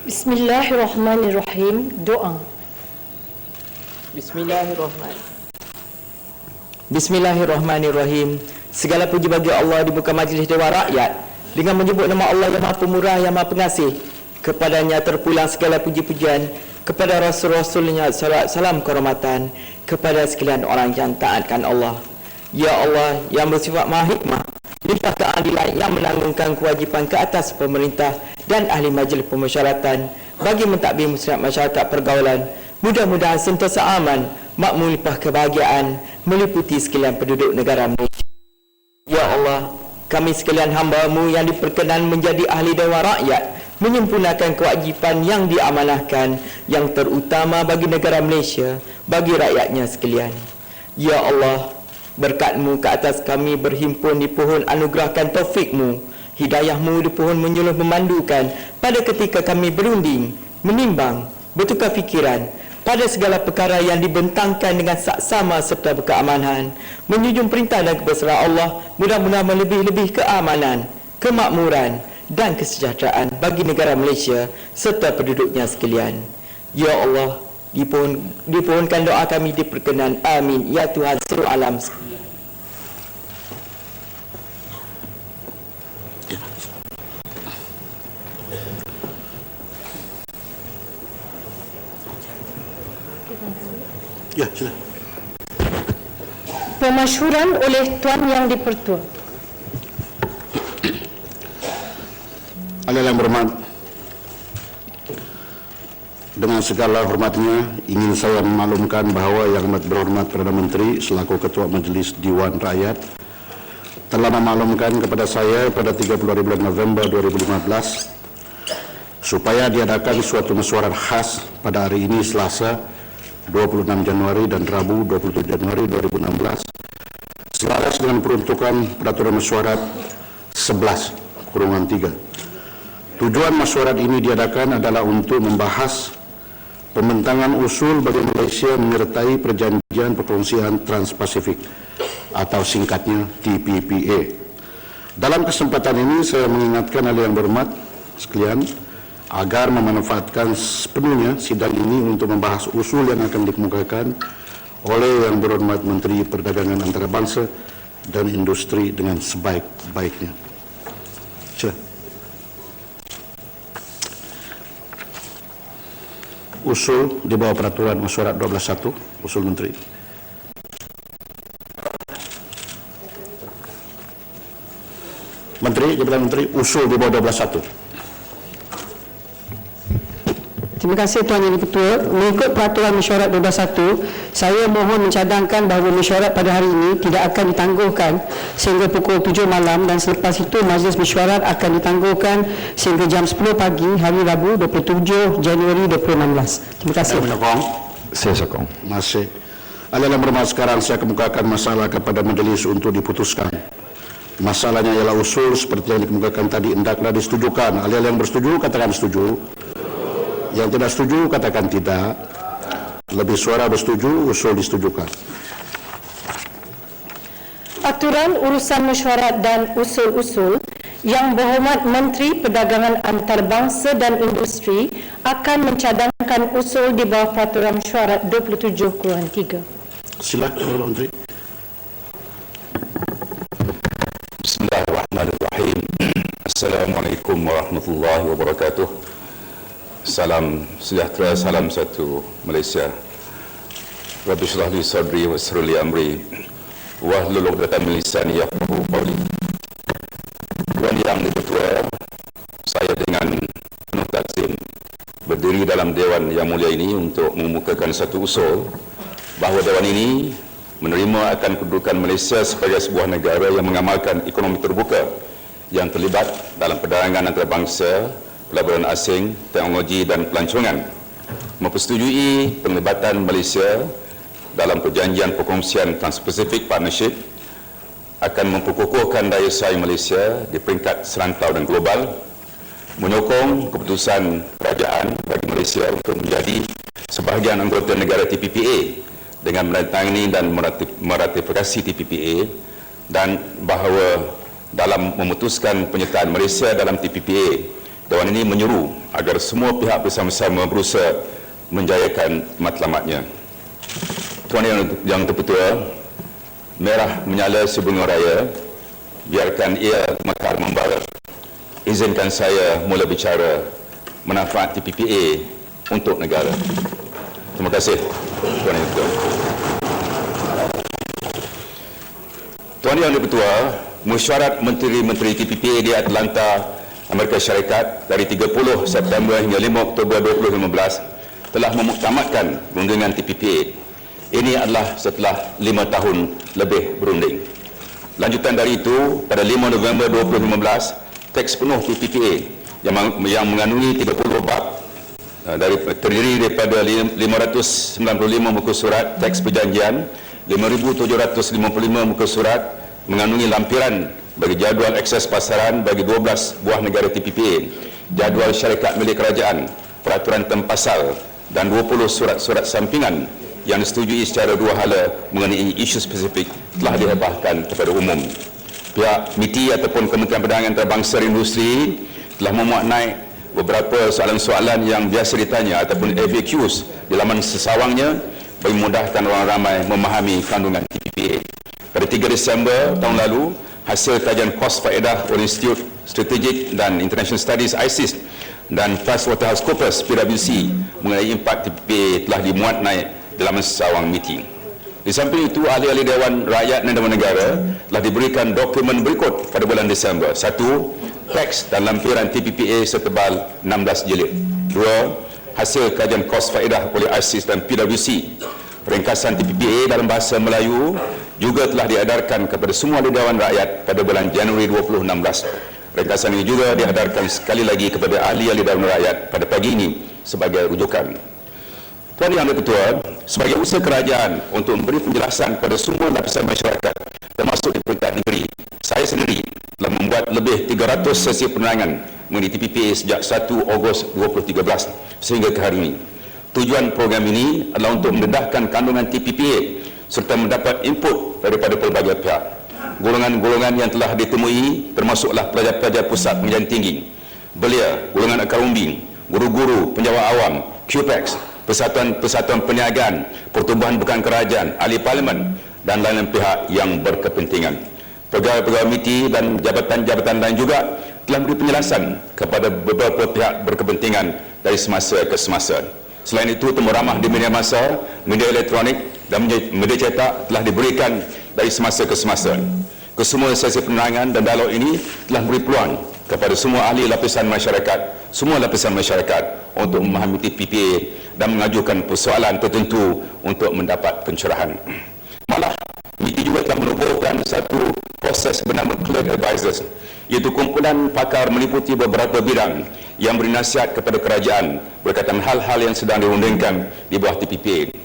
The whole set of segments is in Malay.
Bismillahirrahmanirrahim. Doa. Bismillahirrahmanirrahim. Segala puji bagi Allah di muka majlis Dewan Rakyat dengan menyebut nama Allah yang Maha Pemurah, yang Maha Pengasih. Kepadanya terpulang segala puji-pujian, kepada Rasul-Rasulnya salat salam kehormatan, kepada sekalian orang yang taatkan Allah. Ya Allah yang bersifat Maha Hikmah, limpah keadilan yang menanggungkan kewajipan ke atas pemerintah dan ahli majlis pemusyawaratan bagi mentadbir muslihat masyarakat pergaulan, mudah-mudahan sentiasa aman, makmur, limpah kebahagiaan meliputi sekalian penduduk negara Malaysia. Ya Allah, kami sekalian hamba-Mu yang diperkenan menjadi ahli Dewan Rakyat menyempurnakan kewajipan yang diamanahkan yang terutama bagi negara Malaysia, bagi rakyatnya sekalian. Ya Allah, berkat-Mu ke atas kami berhimpun di pohon anugerahkan taufik-Mu, hidayah-Mu di pohon menyuluh memandukan pada ketika kami berunding, menimbang, bertukar fikiran pada segala perkara yang dibentangkan dengan saksama serta berkeamanan, menjunjung perintah dan kebesaran Allah, mudah-mudahan melebih-lebih keamanan, kemakmuran dan kesejahteraan bagi negara Malaysia serta penduduknya sekalian. Ya Allah, dipohonkan doa kami diperkenan. Amin. Ya Tuhan seluruh alam sekalian. Ya, silakan. Pemasyhuran oleh Tuan Yang di-Pertua. Yang berhormat, dengan segala hormatnya ingin saya memaklumkan bahawa Yang Amat Berhormat Perdana Menteri selaku Ketua Majlis Dewan Rakyat telah memaklumkan kepada saya pada 30 hari bulan November 2015 supaya diadakan suatu mesyuarat khas pada hari ini Selasa 26 Januari dan Rabu 27 Januari 2016 selaras dengan peruntukan peraturan mesyuarat 11/3. Tujuan mesyuarat ini diadakan adalah untuk membahas pembentangan usul bagi Malaysia menyertai Perjanjian Perkongsian Trans-Pasifik atau singkatnya TPPA. Dalam kesempatan ini saya mengingatkan ahli yang berhormat sekalian agar memanfaatkan sepenuhnya sidang ini untuk membahas usul yang akan dikemukakan oleh Yang Berhormat Menteri Perdagangan Antarabangsa dan Industri dengan sebaik-baiknya. Usul di bawah peraturan mesyuarat 12.1, usul Menteri. Jabatan Menteri, usul di bawah 12.1. Terima kasih Tuan Yang Di-Pertua. Mengikut peraturan mesyuarat 12.1, saya mohon mencadangkan bahawa mesyuarat pada hari ini tidak akan ditangguhkan sehingga pukul 7 malam dan selepas itu majlis mesyuarat akan ditangguhkan sehingga jam 10 pagi hari Rabu 27 Januari 2016. Terima kasih. Saya sokong. Masih. Yang berhormat, sekarang saya kemukakan masalah kepada majlis untuk diputuskan. Masalahnya ialah usul seperti yang dikemukakan tadi hendaklah disetujukan. Yang bersetuju katakan setuju. Yang tidak setuju katakan tidak. Lebih suara bersetuju, usul disetujukan. Aturan urusan mesyuarat dan usul-usul. Yang Berhormat Menteri Perdagangan Antarabangsa dan Industri akan mencadangkan usul di bawah peraturan mesyuarat 27/3. Silakan Menteri. Bismillahirrahmanirrahim. Assalamualaikum warahmatullahi wabarakatuh. Salam sejahtera, salam satu Malaysia. Rabbi shrah li sadri wa yassir li amri wahlul 'uqdatam min lisani yafqahu qawli. Tuan Yang Di-Pertua, saya dengan penuh takzim berdiri dalam Dewan yang mulia ini untuk mengemukakan satu usul bahawa Dewan ini menerima akan kedudukan Malaysia sebagai sebuah negara yang mengamalkan ekonomi terbuka yang terlibat dalam perdagangan antarabangsa, pelaburan asing, teknologi dan pelancongan, mempersetujui penglibatan Malaysia dalam Perjanjian Perkongsian Trans-Pacific Partnership, akan memperkukuhkan daya saing Malaysia di peringkat serantau dan global, menyokong keputusan kerajaan bagi Malaysia untuk menjadi sebahagian anggota negara TPPA dengan menandatangani dan meratifikasi TPPA, dan bahawa dalam memutuskan penyertaan Malaysia dalam TPPA Dewan ini menyuruh agar semua pihak bersama-sama berusaha menjayakan matlamatnya. Tuan Yang Terketua, merah menyala sebunga raya, biarkan ia mekar membara. Izinkan saya mula bicara manfaat TPPA untuk negara. Terima kasih, Tuan Yang Terketua. Tuan Yang Terketua, mesyuarat Menteri-Menteri TPPA di Atlanta, Amerika Syarikat dari 30 September hingga 5 Oktober 2015 telah memuktamadkan perundingan TPPA. Ini adalah setelah 5 tahun lebih berunding. Lanjutan dari itu, pada 5 November 2015, teks penuh TPPA yang mengandungi 30 bab terdiri daripada 595 muka surat teks perjanjian, 5,755 muka surat mengandungi lampiran bagi jadual akses pasaran bagi 12 buah negara TPPA, jadual syarikat milik kerajaan, peraturan tempasar dan 20 surat-surat sampingan yang disetujui secara dua hala mengenai isu spesifik telah dihebahkan kepada umum. Pihak MITI ataupun Kementerian Perdagangan Antarabangsa dan Industri telah memuat naik beberapa soalan-soalan yang biasa ditanya ataupun FAQs di laman sesawangnya bagi memudahkan orang ramai memahami kandungan TPPA. Pada 3 Disember tahun lalu, hasil kajian kos faedah oleh Institute Strategic dan International Studies ISIS dan PricewaterhouseCoopers PwC mengenai impak TPPA telah dimuat naik dalam sesawang MITI. Di samping itu, ahli-ahli Dewan Rakyat dan Dewan Negara telah diberikan dokumen berikut pada bulan Disember. 1. Teks dan lampiran TPPA setebal 16 jilid. 2. Hasil kajian kos faedah oleh ISIS dan PwC. Ringkasan TPPA dalam bahasa Melayu juga telah diedarkan kepada semua ahli Dewan Rakyat pada bulan Januari 2016. Ringkasan ini juga diedarkan sekali lagi kepada ahli-ahli Dewan Rakyat pada pagi ini sebagai rujukan. Tuan Yang Terketua, sebagai usaha kerajaan untuk memberi penjelasan kepada semua lapisan masyarakat termasuk di peringkat negeri, saya sendiri telah membuat lebih 300 sesi penerangan mengenai TPPA sejak 1 Ogos 2013 sehingga ke hari ini. Tujuan program ini adalah untuk mendedahkan kandungan TPPA serta mendapat input daripada pelbagai pihak. Golongan-golongan yang telah ditemui termasuklah pelajar-pelajar pusat pengajian tinggi, belia, golongan akar umbing, guru-guru, penjawat awam, QPEX, persatuan perniagaan, pertubuhan bukan kerajaan, ahli parlimen dan lain-lain pihak yang berkepentingan. Pegawai-pegawai MITI dan jabatan-jabatan lain juga telah memberi penjelasan kepada beberapa pihak berkepentingan dari semasa ke semasa. Selain itu, temu ramah di media massa, media elektronik dan media cetak telah diberikan dari semasa ke semasa. Kesemua sesi penerangan dan dialog ini telah memberi peluang kepada semua ahli lapisan masyarakat, untuk memahami TPPA dan mengajukan persoalan tertentu untuk mendapat pencerahan. Malah, MITI juga telah menubuhkan satu proses bernama Clerk Advisors, iaitu kumpulan pakar meliputi beberapa bidang yang beri nasihat kepada kerajaan berkaitan hal-hal yang sedang dirundingkan di bawah TPPA.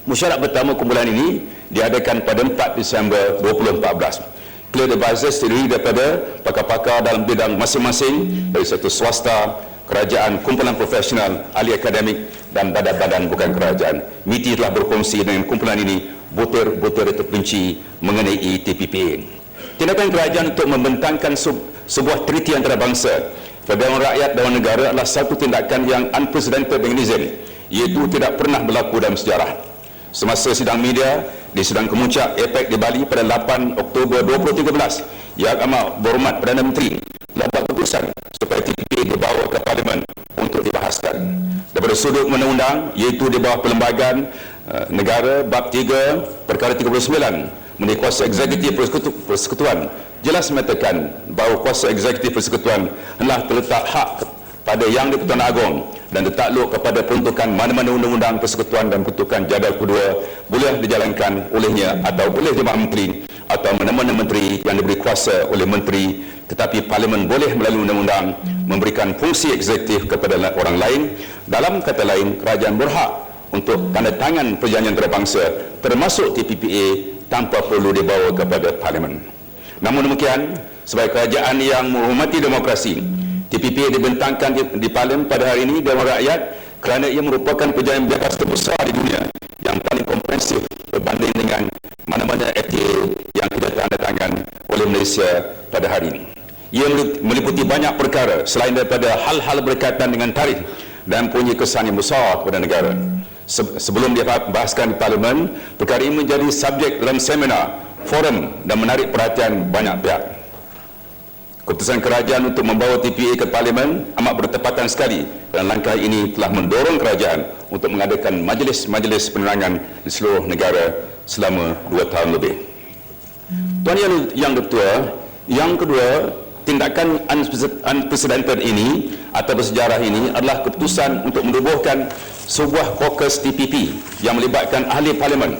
Mesyuarat pertama kumpulan ini diadakan pada 4 Disember 2014. Clerk Advisors terdiri daripada pakar-pakar dalam bidang masing-masing dari sektor swasta, kerajaan, kumpulan profesional, ahli akademik dan badan-badan bukan kerajaan. MITI telah berkongsi dengan kumpulan ini butir-butir terperinci mengenai TPPA. Tindakan kerajaan untuk membentangkan sebuah treaty antarabangsa pada Dewan Rakyat Dewan Negara adalah satu tindakan yang unprecedented mechanism, iaitu tidak pernah berlaku dalam sejarah. Semasa sidang media di Sidang Kemuncak APEC di Bali pada 8 Oktober 2013, Yang Amat Berhormat Perdana Menteri telah buat keputusan supaya TPPA dibawa ke Parlimen untuk dibahaskan. Daripada sudut undang-undang, iaitu di bawah Perlembagaan Negara Bab 3 Perkara 39 mengenai kuasa eksekutif persekutuan, jelas mengatakan bahawa kuasa eksekutif persekutuan adalah terletak hak pada Yang di-Pertuan Agong dan tertakluk kepada peruntukan mana-mana undang-undang persekutuan dan peruntukan jadual kedua boleh dijalankan olehnya atau oleh Jabatan Menteri atau mana-mana menteri yang diberi kuasa oleh menteri, tetapi Parlimen boleh melalui undang-undang memberikan fungsi eksekutif kepada orang lain. Dalam kata lain, kerajaan berhak untuk tanda tangan perjanjian antarabangsa termasuk TPPA tanpa perlu dibawa kepada Parlimen. Namun demikian, sebagai kerajaan yang menghormati demokrasi, TPPA dibentangkan di Parlimen pada hari ini Dewan Rakyat kerana ia merupakan perjanjian bilateral terbesar di dunia yang paling komprehensif berbanding dengan mana-mana FTA yang tidak ditandatangan oleh Malaysia pada hari ini. Ia meliputi banyak perkara selain daripada hal-hal berkaitan dengan tarikh dan punya kesan yang besar kepada negara. Sebelum dibahaskan di Parlimen, perkara ini menjadi subjek dalam seminar, forum dan menarik perhatian banyak pihak. Keputusan kerajaan untuk membawa TPA ke Parlimen amat bertepatan sekali dan langkah ini telah mendorong kerajaan untuk mengadakan majlis-majlis penerangan di seluruh negara selama 2 tahun lebih. Tuan Yang Ketua, yang kedua, tindakan unprecedented ini atau bersejarah ini adalah keputusan untuk menubuhkan sebuah caucus TPP yang melibatkan ahli Parlimen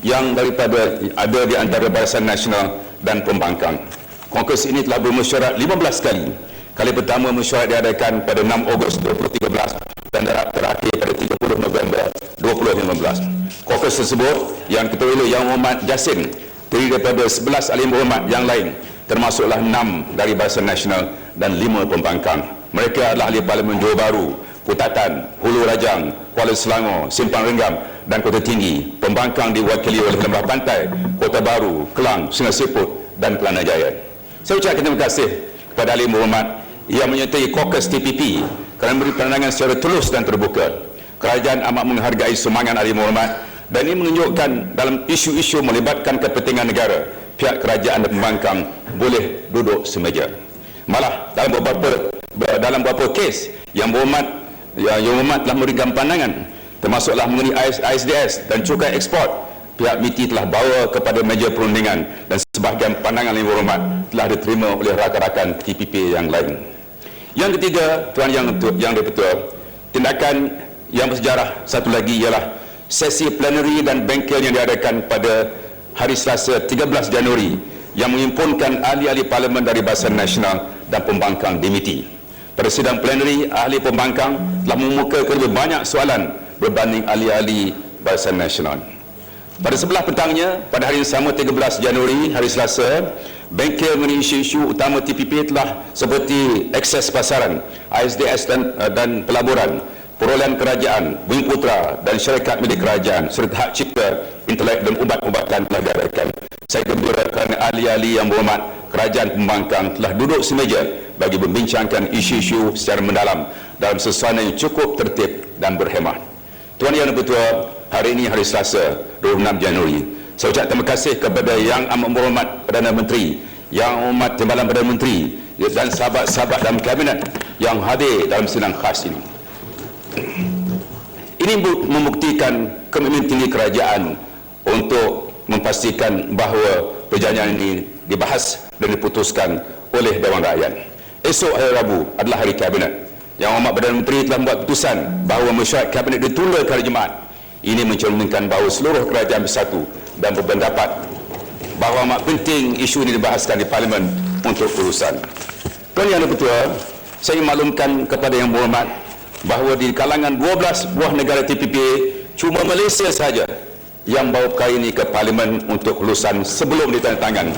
yang daripada ada di antara Barisan Nasional dan Pembangkang. Kongres ini telah bermesyuarat 15 kali. Kali pertama mesyuarat diadakan pada 6 Ogos 2013 dan terakhir pada 30 November 2015. Kongres tersebut yang Ketua Elok Yang Hormat Jasin terdiri daripada 11 ahli berhormat yang lain, termasuklah 6 dari Barisan Nasional dan 5 pembangkang. Mereka adalah ahli Parlimen Johor Bahru, Kutatan, Hulu Rajang, Kuala Selangor, Simpang Renggam dan Kota Tinggi. Pembangkang diwakili oleh Lembah Pantai, Kota Baru, Kelang, Sungai Siput dan Kelana Jaya. Saya ucapkan terima kasih kepada ahli berhormat yang menyertai caucus TPP kerana memberi pandangan secara tulus dan terbuka. Kerajaan amat menghargai semangat ahli berhormat dan ini menunjukkan dalam isu-isu melibatkan kepentingan negara, pihak kerajaan dan pembangkang boleh duduk semeja. Malah dalam beberapa kes yang berhormat telah memberikan pandangan, termasuklah mengenai ISDS dan cukai ekspor, pihak MITI telah bawa kepada meja perundingan dan sebahagian pandangan yang berhormat telah diterima oleh rakan-rakan TPP yang lain. Yang ketiga, Tuan Yang Dipertua, tindakan yang bersejarah satu lagi ialah sesi plenary dan bengkel yang diadakan pada hari Selasa 13 Januari yang menghimpunkan ahli-ahli Parlimen dari Barisan Nasional dan Pembangkang di MITI. Pada sidang plenary, ahli pembangkang telah mengemukakan lebih banyak soalan berbanding ahli-ahli Barisan Nasional. Pada sebelah petangnya, pada hari yang sama 13 Januari, hari Selasa, bengkel mengenai isu-isu utama TPP telah seperti akses pasaran, ISDS dan pelaburan, perolehan kerajaan, Bumi Putra dan syarikat milik kerajaan, serta hak cipta, intelek dan ubat-ubatan telah diadakan. Saya gembira kerana ahli-ahli yang berhormat kerajaan pembangkang telah duduk semeja bagi membincangkan isu-isu secara mendalam dalam suasana yang cukup tertib dan berhemah. Tuan Yang Dipertua, hari ini hari Selasa 26 Januari. Saya ucap terima kasih kepada Yang Amat Berhormat Perdana Menteri, Yang Amat Timbalan Perdana Menteri dan sahabat-sahabat dalam kabinet yang hadir dalam sidang khas ini. Ini membuktikan komitmen tinggi kerajaan untuk memastikan bahawa perjanjian ini dibahas dan diputuskan oleh Dewan Rakyat. Esok hari Rabu adalah hari kabinet. Yang Amat Perdana Menteri telah membuat keputusan bahawa mesyuarat kabinet ditunda ke hari Jumaat. Ini mencerminkan bahawa seluruh kerajaan bersatu dan berpendapat bahawa amat penting isu ini dibahaskan di Parlimen untuk urusan. Tuan Yang Dipertua, saya maklumkan kepada Yang Berhormat bahawa di kalangan 12 buah negara TPP, cuma Malaysia sahaja yang bawa perkara ini ke Parlimen untuk kelulusan sebelum ditandatangan.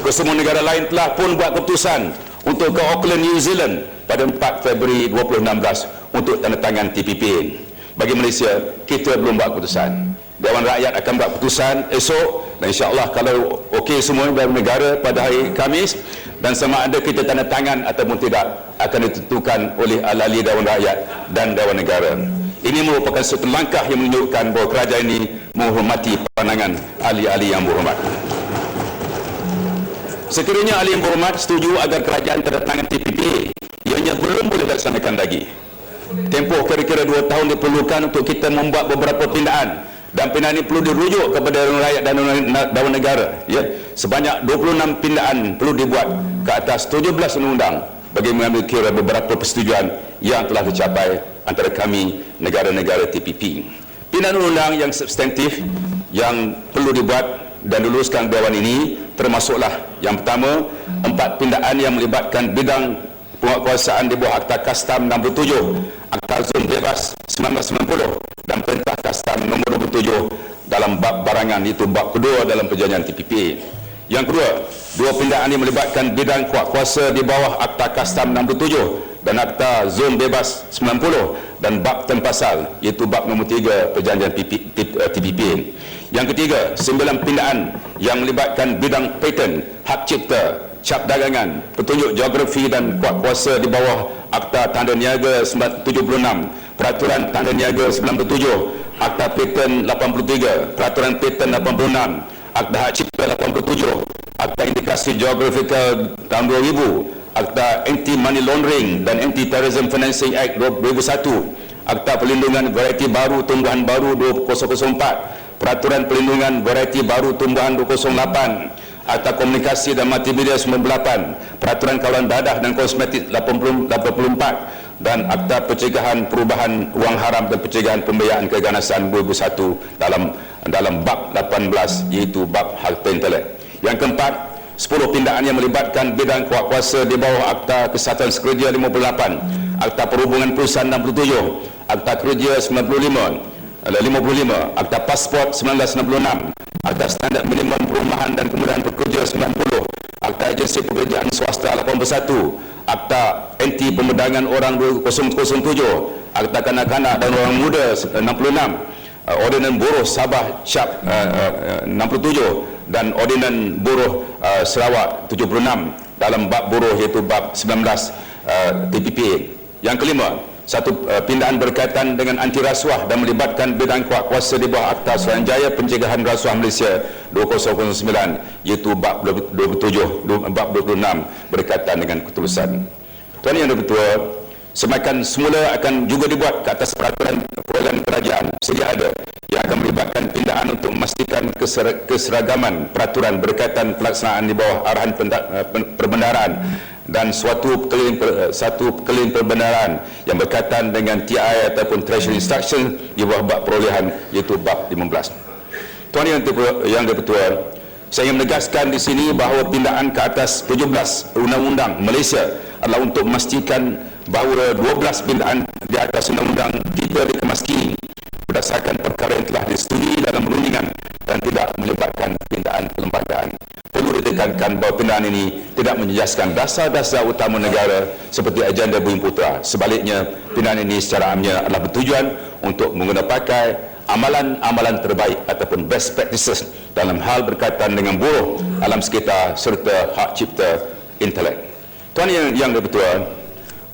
Kesemua negara lain telah pun buat keputusan untuk ke Auckland, New Zealand pada 4 Februari 2016 untuk tanda tangan TPP. Bagi Malaysia, kita belum buat keputusan. Dewan Rakyat akan buat keputusan esok dan insya-Allah kalau okey semua dalam negara pada hari Khamis, dan sama ada kita tanda tangan ataupun tidak akan ditentukan oleh ahli Dewan Rakyat dan Dewan Negara. Ini merupakan satu langkah yang menunjukkan bahawa kerajaan ini menghormati pandangan ahli-ahli yang berhormat. Sekiranya ahli yang berhormat setuju agar kerajaan tanda tangan TPP, ianya belum boleh dilaksanakan lagi. Tempoh kira-kira 2 tahun diperlukan untuk kita membuat beberapa pindaan, dan pindaan ini perlu dirujuk kepada Dewan Rakyat dan Dewan Negara. Ya, sebanyak 26 pindaan perlu dibuat ke atas 17 undang-undang bagi mengambil kira beberapa persetujuan yang telah dicapai antara kami negara-negara TPP. Pindaan undang-undang yang substantif yang perlu dibuat dan diluluskan Dewan ini termasuklah yang pertama, 4 pindaan yang melibatkan bidang penguatkuasaan di bawah Akta Kastam 67, Akta Zon Bebas 1990 dan Perintah Kastam nombor 27 dalam bab barangan, itu bab kedua dalam perjanjian TPP. Yang kedua, 2 pindaan yang melibatkan bidang kuasa di bawah Akta Kastam 67 dan Akta Zon Bebas 90 dan bab tempasal, iaitu bab nombor 3 perjanjian TPP. Yang ketiga, 9 pindaan yang melibatkan bidang paten, hak cipta, cap dagangan, petunjuk geografi dan kuat kuasa di bawah Akta Tanda Niaga 76, Peraturan Tanda Niaga 97, Akta Paten 83, Peraturan Paten 86, Akta Hak Cipta 87, Akta Indikasi Geografikal tahun 2000, Akta Anti-Money Laundering dan Anti-Terrorism Financing Act 2001, Akta Perlindungan Varieti Baru Tumbuhan Baru 2004, Peraturan Perlindungan Varieti Baru Tumbuhan 2008, Akta Komunikasi dan Multimedia 98, Peraturan Kawalan Dadah dan Kosmetik 84, dan Akta Pencegahan Perubahan Wang Haram dan Pencegahan Pembiayaan Keganasan 2001 dalam bab 18, iaitu bab harta intelek. Yang keempat, 10 pindaan yang melibatkan bidang kuat kuasa di bawah Akta Kesihatan Sekerja 58, Akta Perhubungan Perusahaan 67, Akta Kerja 55, Akta Pasport 1966, Akta Standard Minimum Perumahan dan Kemudahan Pekerja 90, Akta Agensi Pekerjaan Swasta 81, Akta Anti Pemedangan Orang 2007, Akta Kanak-kanak dan Orang Muda 66, Ordinan Buruh Sabah Syab 67 dan Ordinan Buruh Sarawak 76 dalam bab buruh, iaitu bab 19 TPPA. Yang kelima, satu pindaan berkaitan dengan anti rasuah dan melibatkan bidang kuat kuasa di bawah Akta Suruhanjaya Pencegahan Rasuah Malaysia 2009, iaitu bab 27, bab 26 berkaitan dengan ketulusan. Tuan Yang Dipertua, semakan semula akan juga dibuat ke atas peraturan kerajaan sedia ada yang akan melibatkan pindaan untuk memastikan keseragaman peraturan berkaitan pelaksanaan di bawah arahan perbendaharaan dan satu kelin perbendaharaan yang berkaitan dengan TI ataupun Treasury Instruction di bawah bab perolehan, iaitu bab 15. Tuan Yang Dipertua, saya ingin menegaskan di sini bahawa pindaan ke atas 17 Undang-Undang Malaysia adalah untuk memastikan bahawa 12 pindaan di atas undang-undang kita dikemaskini berdasarkan perkara yang telah disetujui dalam perundingan dan tidak melibatkan pindaan perlembagaan. Perlu ditekankan bahawa pindaan ini tidak menjejaskan dasar-dasar utama negara seperti agenda Bumi Putra. Sebaliknya, pindaan ini secara amnya adalah bertujuan untuk menggunakan pakai amalan-amalan terbaik ataupun best practices dalam hal berkaitan dengan buruh, alam sekitar serta hak cipta intelek. Tuan Yang Dipertua,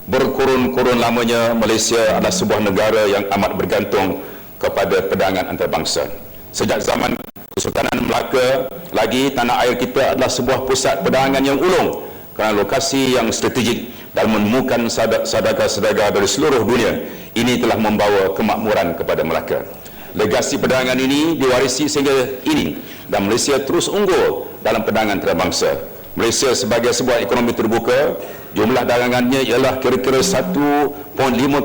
berkurun-kurun lamanya Malaysia adalah sebuah negara yang amat bergantung kepada perdagangan antarabangsa. Sejak zaman Kesultanan Melaka lagi, tanah air kita adalah sebuah pusat perdagangan yang ulung kerana lokasi yang strategik dan menemukan saudagar-saudagar dari seluruh dunia. Ini telah membawa kemakmuran kepada Melaka. Legasi perdagangan ini diwarisi sehingga ini dan Malaysia terus unggul dalam perdagangan antarabangsa. Malaysia sebagai sebuah ekonomi terbuka, jumlah dagangannya ialah kira-kira 1.5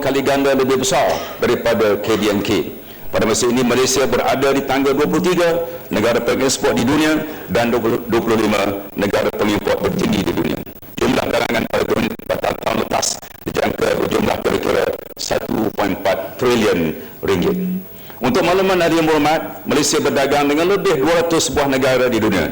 kali ganda lebih besar daripada KDNK. Pada masa ini Malaysia berada di tangga 23 negara pengeksport di dunia dan 25 negara pengimport tertinggi di dunia. Jumlah dagangan pada tahun lepas dijangka berjumlah kira-kira 1.4 trilion ringgit. Untuk makluman Yang Berhormat, Malaysia berdagang dengan lebih 200 buah negara di dunia.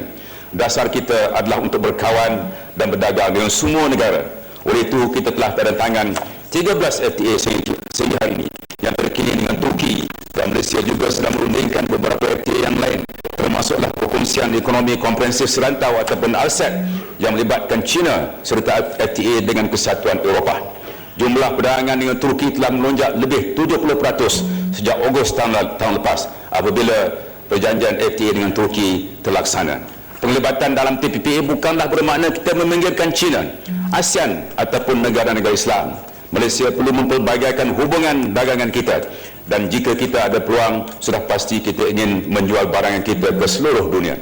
Dasar kita adalah untuk berkawan dan berdagang dengan semua negara. Oleh itu, kita telah tanda tangan 13 FTA sehingga hari ini yang terkini dengan Turki, dan Malaysia juga sedang merundingkan beberapa FTA yang lain, termasuklah Perkongsian Ekonomi Komprehensif Serantau ataupun RCEP yang melibatkan China serta FTA dengan Kesatuan Eropah. Jumlah perdagangan dengan Turki telah melonjak lebih 70% sejak Ogos tahun lepas apabila perjanjian FTA dengan Turki terlaksana. Penglibatan dalam TPPA bukanlah bermakna kita meminggirkan China, ASEAN ataupun negara-negara Islam. Malaysia perlu mempelbagaikan hubungan dagangan kita, dan jika kita ada peluang, sudah pasti kita ingin menjual barangan kita ke seluruh dunia.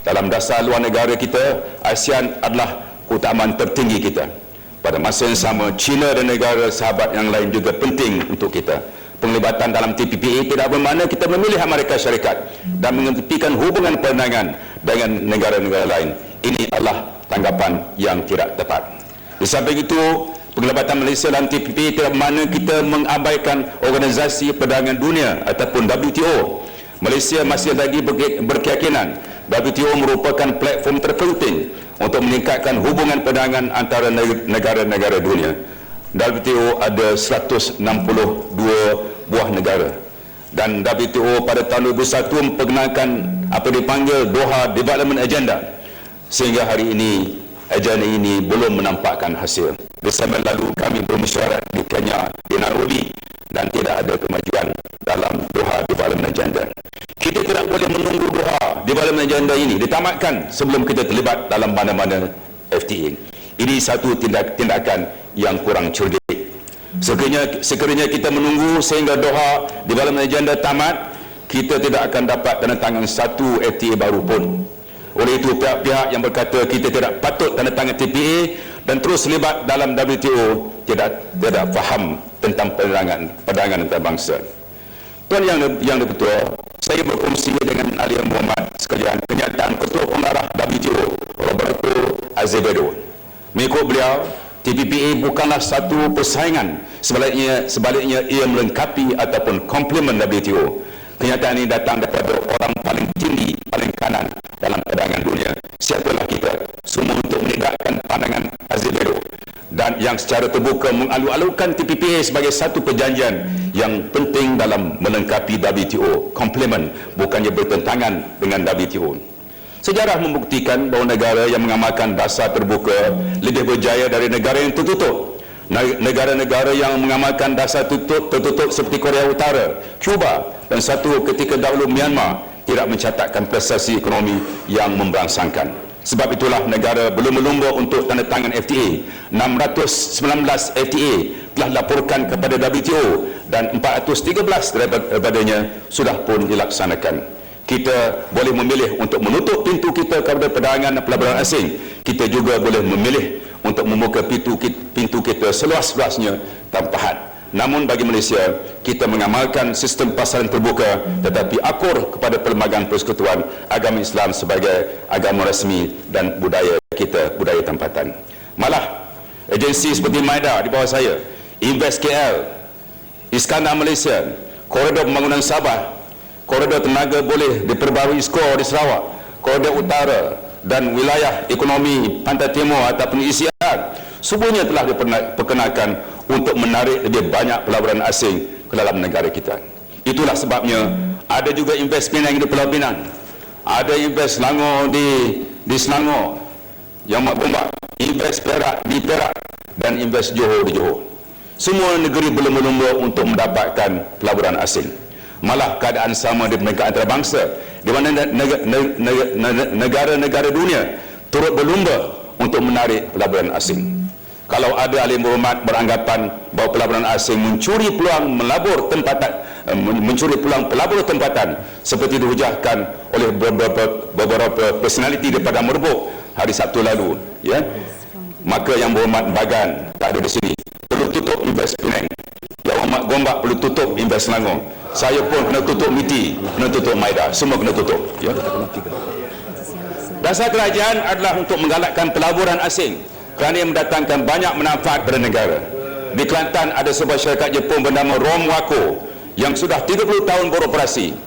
Dalam dasar luar negara kita, ASEAN adalah keutamaan tertinggi kita. Pada masa yang sama, China dan negara sahabat yang lain juga penting untuk kita. Penglibatan dalam TPPA tidak bermakna kita memilih Amerika Syarikat dan mengetepikan hubungan perdagangan dengan negara-negara lain. Ini adalah tanggapan yang tidak tepat. Di samping itu, penglibatan Malaysia dalam TPPA tidak bermakna kita mengabaikan Organisasi Perdagangan Dunia ataupun WTO. Malaysia masih lagi berkeyakinan WTO merupakan platform terpenting untuk meningkatkan hubungan perdagangan antara negara-negara dunia. WTO ada 162 buah negara. dan WTO pada tahun 2001 memperkenalkan apa dipanggil Doha Development Agenda, sehingga hari ini agenda ini belum menampakkan hasil. Desember lalu kami bermesyuarat di Kenya, di Nairobi, dan tidak ada kemajuan dalam Doha Development Agenda. Kita tidak boleh menunggu Doha Development Agenda ini ditamatkan sebelum kita terlibat dalam mana-mana FTA. Ini satu tindakan yang kurang cerdik. Sekiranya kita menunggu sehingga Doha Development Agenda tamat, kita tidak akan dapat tanda tangan satu FTA baru pun. Oleh itu, pihak-pihak yang berkata kita tidak patut tanda tangan TPA dan terus terlibat dalam WTO tidak faham tentang perdagangan antarabangsa. Tuan yang dipertua, saya berkongsi dengan ahli Muhammad sekalian kenyataan Ketua Pengarah WTO Roberto Azevedo. Mengikut beliau, TPPA bukanlah satu persaingan, sebaliknya ia melengkapi ataupun komplement WTO. Kenyataan ini datang daripada orang paling tinggi, paling kanan dalam perdagangan dunia. Siapalah kita semua untuk menegakkan pandangan Azevedo dan yang secara terbuka mengalu-alukan TPPA sebagai satu perjanjian yang penting dalam melengkapi WTO, komplement, bukannya bertentangan dengan WTO. Sejarah membuktikan bahawa negara yang mengamalkan dasar terbuka lebih berjaya dari negara yang tertutup. Negara-negara yang mengamalkan dasar tertutup seperti Korea Utara, Cuba dan satu ketika dahulu Myanmar tidak mencatatkan prestasi ekonomi yang memberangsangkan. Sebab itulah negara belum berlumba untuk tanda tangan FTA. 619 FTA telah laporkan kepada WTO dan 413 daripadanya sudah pun dilaksanakan. Kita boleh memilih untuk menutup pintu kita kepada perdagangan dan pelaburan asing. Kita juga boleh memilih untuk membuka pintu kita seluas-luasnya tanpa had. Namun bagi Malaysia, kita mengamalkan sistem pasaran terbuka tetapi akur kepada Perlembagaan Persekutuan Agama Islam sebagai agama rasmi dan budaya kita, budaya tempatan. Malah, agensi seperti MIDA di bawah saya, Invest KL, Iskandar Malaysia, Koridor Pembangunan Sabah, Koridor Tenaga boleh diperbarui skor di Sarawak, Koridor Utara dan wilayah ekonomi Pantai Timur ataupun ECR, semuanya telah diperkenalkan untuk menarik lebih banyak pelaburan asing ke dalam negara kita. Itulah sebabnya ada juga Invest Penang di Pulau Pinang, ada Invest Selangor di Selangor yang Mak Gombak, Invest Perak di Perak dan Invest Johor di Johor. Semua negeri belum berlumba untuk mendapatkan pelaburan asing. Malah keadaan sama di negara antarabangsa di mana negara-negara dunia turut berlumba untuk menarik pelaburan asing. Kalau ada ahli berhormat beranggapan bahawa pelaburan asing mencuri peluang pelabur tempatan seperti dihujahkan oleh beberapa personaliti daripada Merbuk hari Sabtu lalu, ya, maka yang berhormat Bagan tak ada di sini, perlu tutup Invest Penang. Yang Mak Gombak perlu tutup Invest Selangor. Saya pun kena tutup MITI, kena tutup MIDA, semua kena tutup, ya. Dasar kerajaan adalah untuk menggalakkan pelaburan asing kerana ia mendatangkan banyak manfaat pada negara. Di Kelantan ada sebuah syarikat Jepun bernama Romwako yang sudah 30 tahun beroperasi.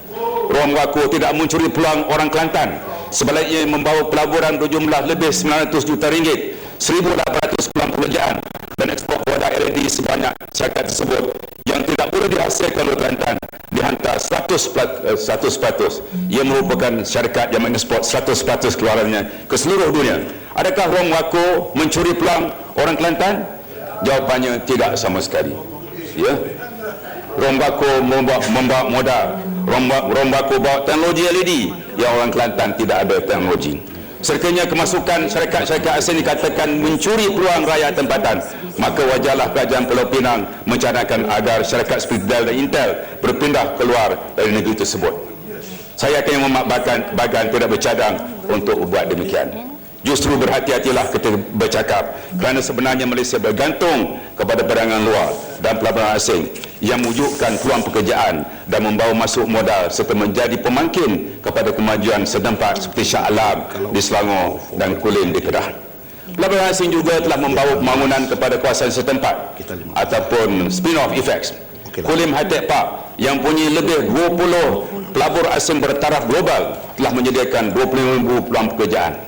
Romwako tidak mencuri peluang orang Kelantan, sebaliknya membawa pelaburan berjumlah lebih 900 juta ringgit, 1,800 peluang pekerjaan dan ekspor kepada R&D sebanyak syarikat tersebut yang tidak boleh dihasilkan oleh Kelantan dihantar 100%. Ia merupakan syarikat yang mengekspor 100% keluarannya ke seluruh dunia. Adakah Romwako mencuri peluang orang Kelantan? Jawapannya tidak sama sekali, ya. Romwako membawa modal, Romwako bawa teknologi LED yang orang Kelantan tidak ada teknologi. Sekiranya kemasukan syarikat-syarikat asing dikatakan mencuri peluang rakyat tempatan, maka wajarlah kerajaan Pulau Pinang mencadangkan agar syarikat seperti Dell dan Intel berpindah keluar dari negeri tersebut. Saya akan memakbakan Bagan tidak bercadang untuk buat demikian. Justru berhati-hatilah kita bercakap kerana sebenarnya Malaysia bergantung kepada perdagangan luar dan pelaburan asing yang mewujudkan peluang pekerjaan dan membawa masuk modal serta menjadi pemangkin kepada kemajuan setempat seperti Shah Alam di Selangor dan Kulim di Kedah. Pelaburan asing juga telah membawa pembangunan kepada kawasan setempat ataupun spin-off effects. Kulim High-Tech Park yang punya lebih 20 pelabur asing bertaraf global telah menyediakan 25,000 peluang pekerjaan.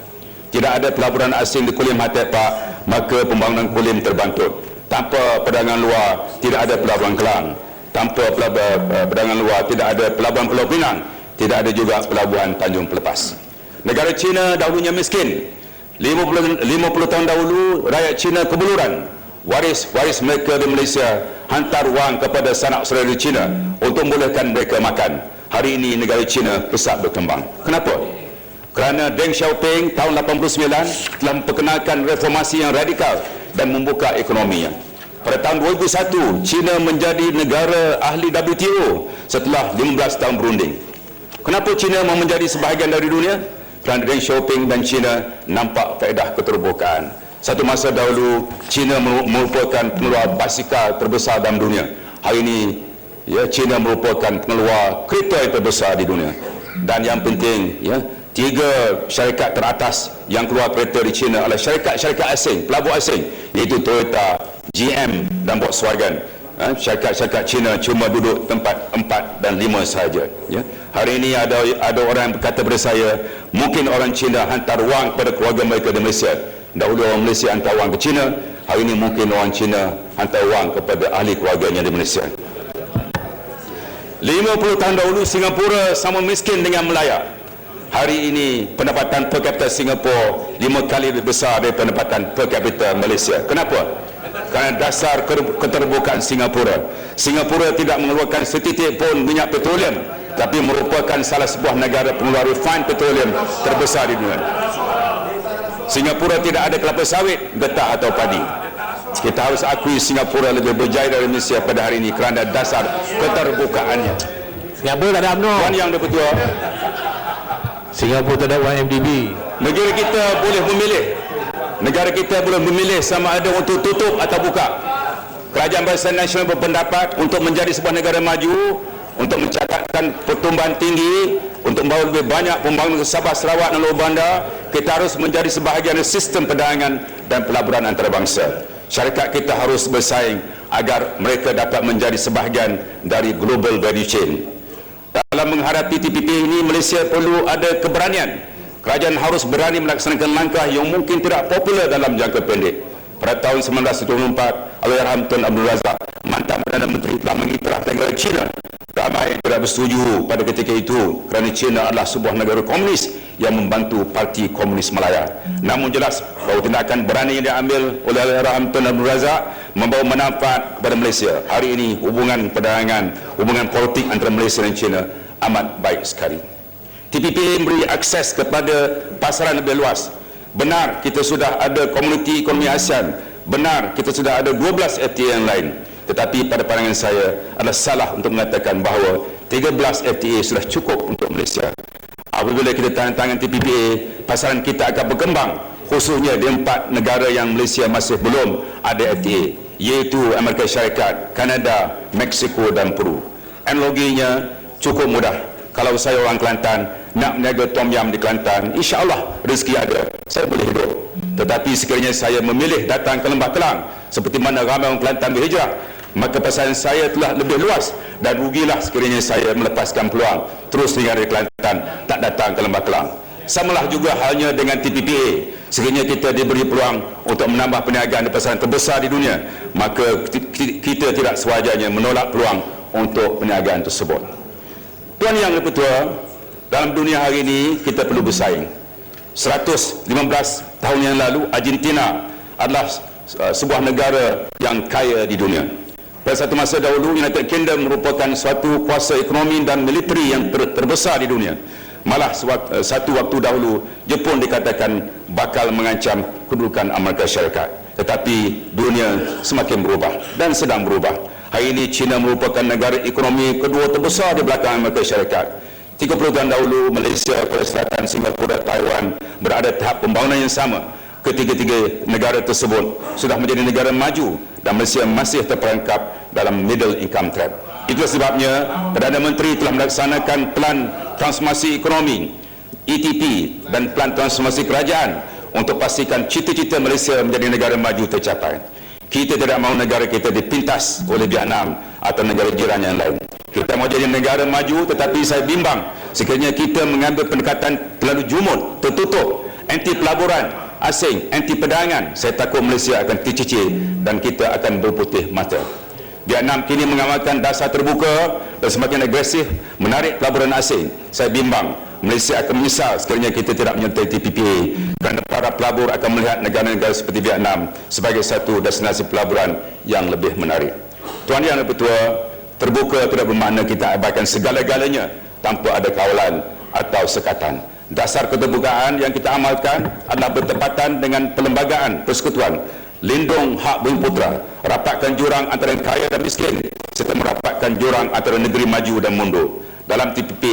Tidak ada pelaburan asing di Kulim High-Tech Park, maka pembangunan Kulim terbantut. Tanpa perdagangan luar, tidak ada pelaburan Kelang. tanpa perdagangan luar, tidak ada pelabuhan Pulau Pinang, tidak ada juga pelabuhan Tanjung Pelepas. Negara China dahulunya miskin. 50 tahun dahulu rakyat China kebuluran. Waris mereka di Malaysia hantar wang kepada sanak saudara di China untuk membolehkan mereka makan. Hari ini negara China pesat berkembang. Kenapa? Kerana Deng Xiaoping tahun 89 telah memperkenalkan reformasi yang radikal dan membuka ekonominya. Pada tahun 2001, China menjadi negara ahli WTO setelah 15 tahun berunding. Kenapa China mahu menjadi sebahagian dari dunia? Kerana Deng Xiaoping dan China nampak faedah keterbukaan. Satu masa dahulu, China merupakan pengeluar basikal terbesar dalam dunia. Hari ini, China merupakan pengeluar kereta yang terbesar di dunia. Dan yang penting, 3 syarikat teratas yang keluar kereta di China adalah syarikat asing, pelabur asing, iaitu Toyota, GM dan Volkswagen. Syarikat China cuma duduk tempat 4 dan 5 sahaja. Hari ini ada orang yang berkata kepada saya, mungkin orang China hantar wang kepada keluarga mereka di Malaysia. Dahulu orang Malaysia hantar wang ke China, hari ini mungkin orang China hantar wang kepada ahli keluarganya di Malaysia. 50 tahun dahulu Singapura sama miskin dengan Melaya. Hari ini pendapatan per kapita Singapura 5 kali lebih besar dari pendapatan per kapita Malaysia. Kenapa? Kerana dasar keterbukaan Singapura. Singapura tidak mengeluarkan setitik pun minyak petroleum, tapi merupakan salah sebuah negara pengeluar refined petroleum terbesar di dunia. Singapura tidak ada kelapa sawit, getah atau padi. Kita harus akui Singapura lebih berjaya dari Malaysia pada hari ini kerana dasar keterbukaannya. Singapura tak ada UMNO. Tuan Yang Dipertua, Singapura tak ada YMDB. negara kita boleh memilih. Negara kita boleh memilih sama ada untuk tutup atau buka. Kerajaan Barisan Nasional berpendapat untuk menjadi sebuah negara maju, untuk mencatatkan pertumbuhan tinggi, untuk membawa lebih banyak pembangunan ke Sabah, Sarawak dan Luar Bandar, kita harus menjadi sebahagian dari sistem perdagangan dan pelaburan antarabangsa. Syarikat kita harus bersaing agar mereka dapat menjadi sebahagian dari global value chain. Dalam menghadapi TPP ini, Malaysia perlu ada keberanian. Kerajaan harus berani melaksanakan langkah yang mungkin tidak popular dalam jangka pendek. Pada tahun 1924, Allahyarham Tun Abdul Razak, mantan Perdana Menteri, telah mengiktiraf negara China. Ramai yang tidak bersetuju pada ketika itu kerana China adalah sebuah negara komunis yang membantu Parti Komunis Malaya. Namun jelas bahawa tindakan berani yang diambil oleh Allahyarham Tun Abdul Razak membawa manfaat kepada Malaysia. Hari ini hubungan perdagangan, hubungan politik antara Malaysia dan China amat baik sekali. TPP memberi akses kepada pasaran lebih luas. Benar kita sudah ada komuniti ekonomi ASEAN, benar kita sudah ada 12 FTA yang lain. Tetapi pada pandangan saya adalah salah untuk mengatakan bahawa 13 FTA sudah cukup untuk Malaysia. Apabila kita tangan TPPA, pasaran kita akan berkembang, khususnya di 4 negara yang Malaysia masih belum ada FTA, iaitu Amerika Syarikat, Kanada, Mexico dan Peru. Analoginya cukup mudah. Kalau saya orang Kelantan nak meniaga tom yam di Kelantan, insya-Allah rezeki ada, saya boleh hidup. Tetapi sekiranya saya memilih datang ke Lembah Kelang, seperti mana ramai orang Kelantan berhijrah, maka pasaran saya telah lebih luas dan rugilah sekiranya saya melepaskan peluang terus tinggal di Kelantan, tak datang ke Lembah Kelang. Samalah juga halnya dengan TPPA. Sekiranya kita diberi peluang untuk menambah perniagaan di pasaran terbesar di dunia, maka kita tidak sewajarnya menolak peluang untuk perniagaan tersebut. Tuan Yang Dipertua, dalam dunia hari ini kita perlu bersaing. 115 tahun yang lalu Argentina adalah sebuah negara yang kaya di dunia. Pada satu masa dahulu United Kingdom merupakan suatu kuasa ekonomi dan militeri yang terbesar di dunia. Malah satu waktu dahulu Jepun dikatakan bakal mengancam kedudukan Amerika Syarikat. Tetapi dunia semakin berubah dan sedang berubah. Hari ini China merupakan negara ekonomi kedua terbesar di belakang Amerika Syarikat. 30 tahun dahulu Malaysia, Korea Selatan, Singapura, Taiwan berada tahap pembangunan yang sama. Ketiga-tiga negara tersebut sudah menjadi negara maju dan Malaysia masih terperangkap dalam middle income trap. Itulah sebabnya Perdana Menteri telah melaksanakan Pelan Transformasi Ekonomi ETP dan Pelan Transformasi Kerajaan untuk pastikan cita-cita Malaysia menjadi negara maju tercapai. Kita tidak mahu negara kita dipintas oleh Vietnam atau negara jiran yang lain. Kita mahu jadi negara maju, tetapi saya bimbang sekiranya kita mengambil pendekatan terlalu jumud, tertutup, anti pelaburan asing, anti perdagangan, saya takut Malaysia akan tercicir dan kita akan berputih mata. Vietnam kini mengamalkan dasar terbuka dan semakin agresif menarik pelaburan asing. Saya bimbang Malaysia akan menyesal sekiranya kita tidak menyertai TPPA, kerana para pelabur akan melihat negara-negara seperti Vietnam sebagai satu destinasi pelaburan yang lebih menarik. Tuan Yang Dipertua, terbuka tidak bermakna kita abaikan segala-galanya tanpa ada kawalan atau sekatan. Dasar keterbukaan yang kita amalkan adalah bertepatan dengan perlembagaan persekutuan, lindung hak bumi putra, rapatkan jurang antara yang kaya dan miskin, serta merapatkan jurang antara negeri maju dan mundur. Dalam TPP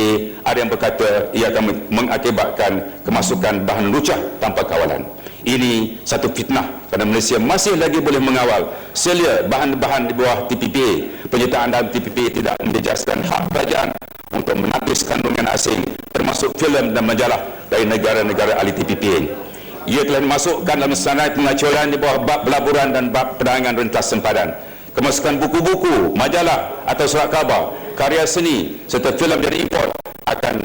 ada yang berkata ia akan mengakibatkan kemasukan bahan lucah tanpa kawalan. Ini satu fitnah kerana Malaysia masih lagi boleh mengawal selia bahan-bahan di bawah TPP. Penyertaan dalam TPP tidak menjejaskan hak kerajaan untuk menapis kandungan asing termasuk filem dan majalah dari negara-negara ahli TPP. Ia telah dimasukkan dalam sanad pengacuran di bawah bab pelaburan dan bab perdagangan rentas sempadan. Kemasukan buku-buku, majalah atau surat khabar, karya seni serta filem dari import akan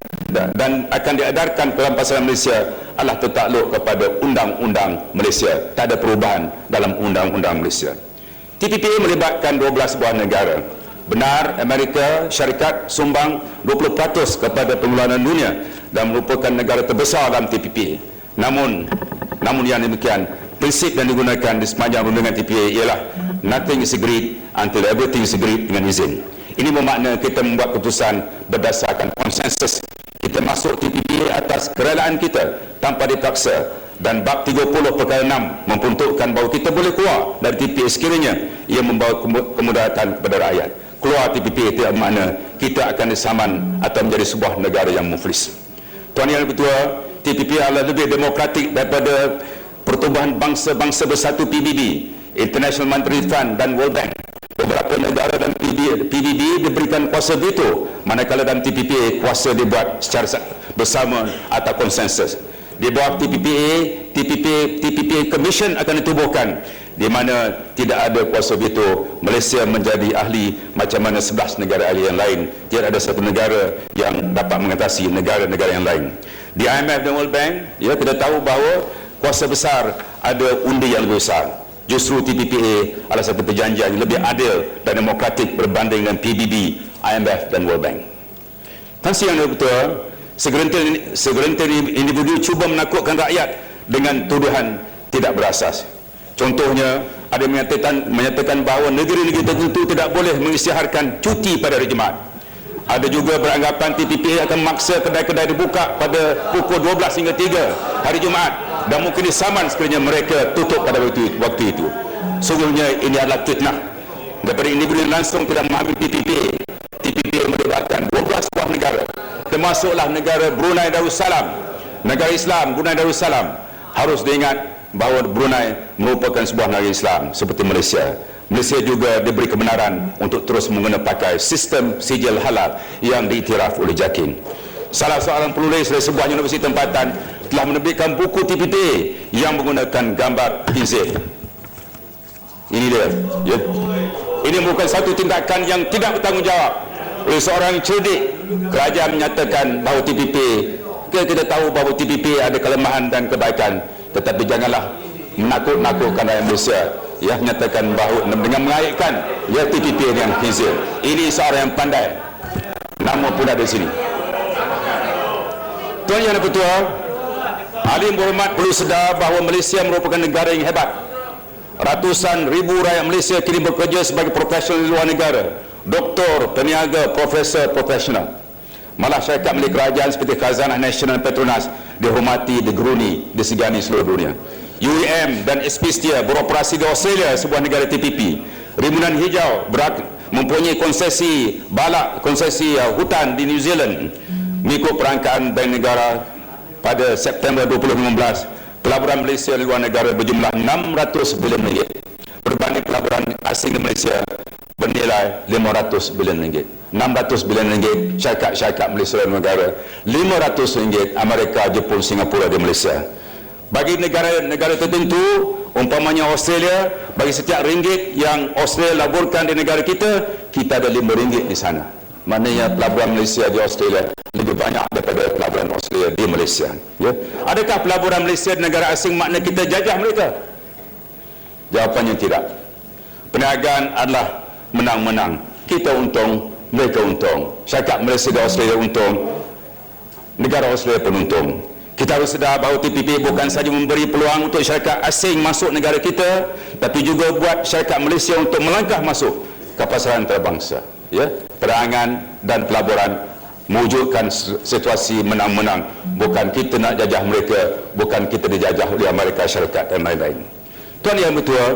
diedarkan dalam pasaran Malaysia adalah tertakluk kepada undang-undang Malaysia. Tak ada perubahan dalam undang-undang Malaysia. TPP melibatkan 12 buah negara. Benar, Amerika Syarikat sumbang 20% kepada pengeluaran dunia dan merupakan negara terbesar dalam TPP. Namun yang demikian, prinsip yang digunakan di sepanjang rundingan TPP ialah nothing is agreed until everything is agreed dengan izin. Ini bermakna kita membuat keputusan berdasarkan konsensus. Kita masuk TPP atas kerelaan kita tanpa dipaksa, dan bab 30/6 memperuntukkan bahawa kita boleh keluar dari TPP sekiranya ia membawa kemudaratan kepada rakyat. Keluar TPP tidak bermakna kita akan disaman atau menjadi sebuah negara yang muflis. Tuan Yang Ketua, TPP adalah lebih demokratik daripada Pertubuhan Bangsa-Bangsa Bersatu PBB, International Monetary Fund dan World Bank. Beberapa negara dalam PBB diberikan kuasa veto, manakala dalam TPP kuasa dibuat secara bersama atau konsensus. Di bawah TPP Commission akan ditubuhkan, di mana tidak ada kuasa veto. Malaysia menjadi ahli macam mana 11 negara ahli yang lain. Tidak ada satu negara yang dapat mengatasi negara-negara yang lain. Di IMF dan World Bank, ya, kita tahu bahawa kuasa besar ada undi yang lebih besar. Justru TPPA adalah satu perjanjian yang lebih adil dan demokratik berbanding dengan PBB, IMF dan World Bank. Tan Sri Yang Betul, segelintir individu cuba menakutkan rakyat dengan tuduhan tidak berasas. Contohnya, ada yang menyatakan bahawa negeri-negeri tertentu tidak boleh mengisytiharkan cuti pada hari Jumaat. Ada juga beranggapan TPPA akan memaksa kedai-kedai dibuka pada pukul 12 hingga 3 hari Jumaat dan mungkin disaman sekiranya mereka tutup pada waktu itu. Sungguhnya ini adalah fitnah. Daripada individu langsung tidak memahami TPPA. TPPA melibatkan 12 buah negara, termasuklah negara Brunei Darussalam, negara Islam Brunei Darussalam. Harus diingat bahawa Brunei merupakan sebuah negara Islam seperti Malaysia. Malaysia juga diberi kebenaran untuk terus menggunakan pakai sistem sijil halal yang diiktiraf oleh JAKIM. Salah seorang penulis dari sebuah universiti tempatan telah menerbitkan buku TPPA yang menggunakan gambar khinzir. Ini dia, ya. Ini merupakan satu tindakan yang tidak bertanggungjawab oleh seorang cerdik. Kerajaan menyatakan bahawa kita tahu bahawa TPPA ada kelemahan dan kebaikan, tetapi janganlah menakut-nakutkan rakyat Malaysia. Ya, menyatakan bahawa dengan mengaitkan ya TPP dengan khinzir. Ini seorang yang pandai. Nama pun ada di sini. Tuan Yang Dipertua, alim berhormat perlu sedar bahawa Malaysia merupakan negara yang hebat. Ratusan ribu rakyat Malaysia kini bekerja sebagai profesional di luar negara. Doktor, peniaga, profesor, profesional. Malah syarikat milik kerajaan seperti Khazanah Nasional dan Petronas dihormati, digeruni, disegani seluruh dunia. UEM dan SPSTIA beroperasi di Australia, sebuah negara TPP. Rimbunan Hijau mempunyai konsesi balak, konsesi hutan di New Zealand. Mengikut perangkaan Bank Negara pada September 2015, pelaburan Malaysia di luar negara berjumlah 600 bilion ringgit. Berbanding pelaburan asing di Malaysia bernilai 500 bilion ringgit. 600 bilion ringgit syarikat Malaysia di luar negara, 500 ringgit Amerika, Jepun, Singapura di Malaysia. Bagi negara-negara tertentu, umpamanya Australia, bagi setiap ringgit yang Australia laburkan di negara kita, kita ada 5 ringgit di sana. Maknanya pelaburan Malaysia di Australia lebih banyak daripada pelaburan Australia di Malaysia. Ya? Adakah pelaburan Malaysia di negara asing makna kita jajah mereka? Jawapannya tidak. Perniagaan adalah menang-menang. Kita untung, mereka untung. Syarikat Malaysia dan Australia untung, negara Australia pun untung. Kita harus sedar bahawa TPP bukan sahaja memberi peluang untuk syarikat asing masuk negara kita, tapi juga buat syarikat Malaysia untuk melangkah masuk ke pasaran antarabangsa. Ya, perangan dan pelaburan mewujudkan situasi menang-menang. Bukan kita nak jajah mereka, bukan kita dijajah oleh Amerika Syarikat dan lain-lain. Tuan Yang Bertuah,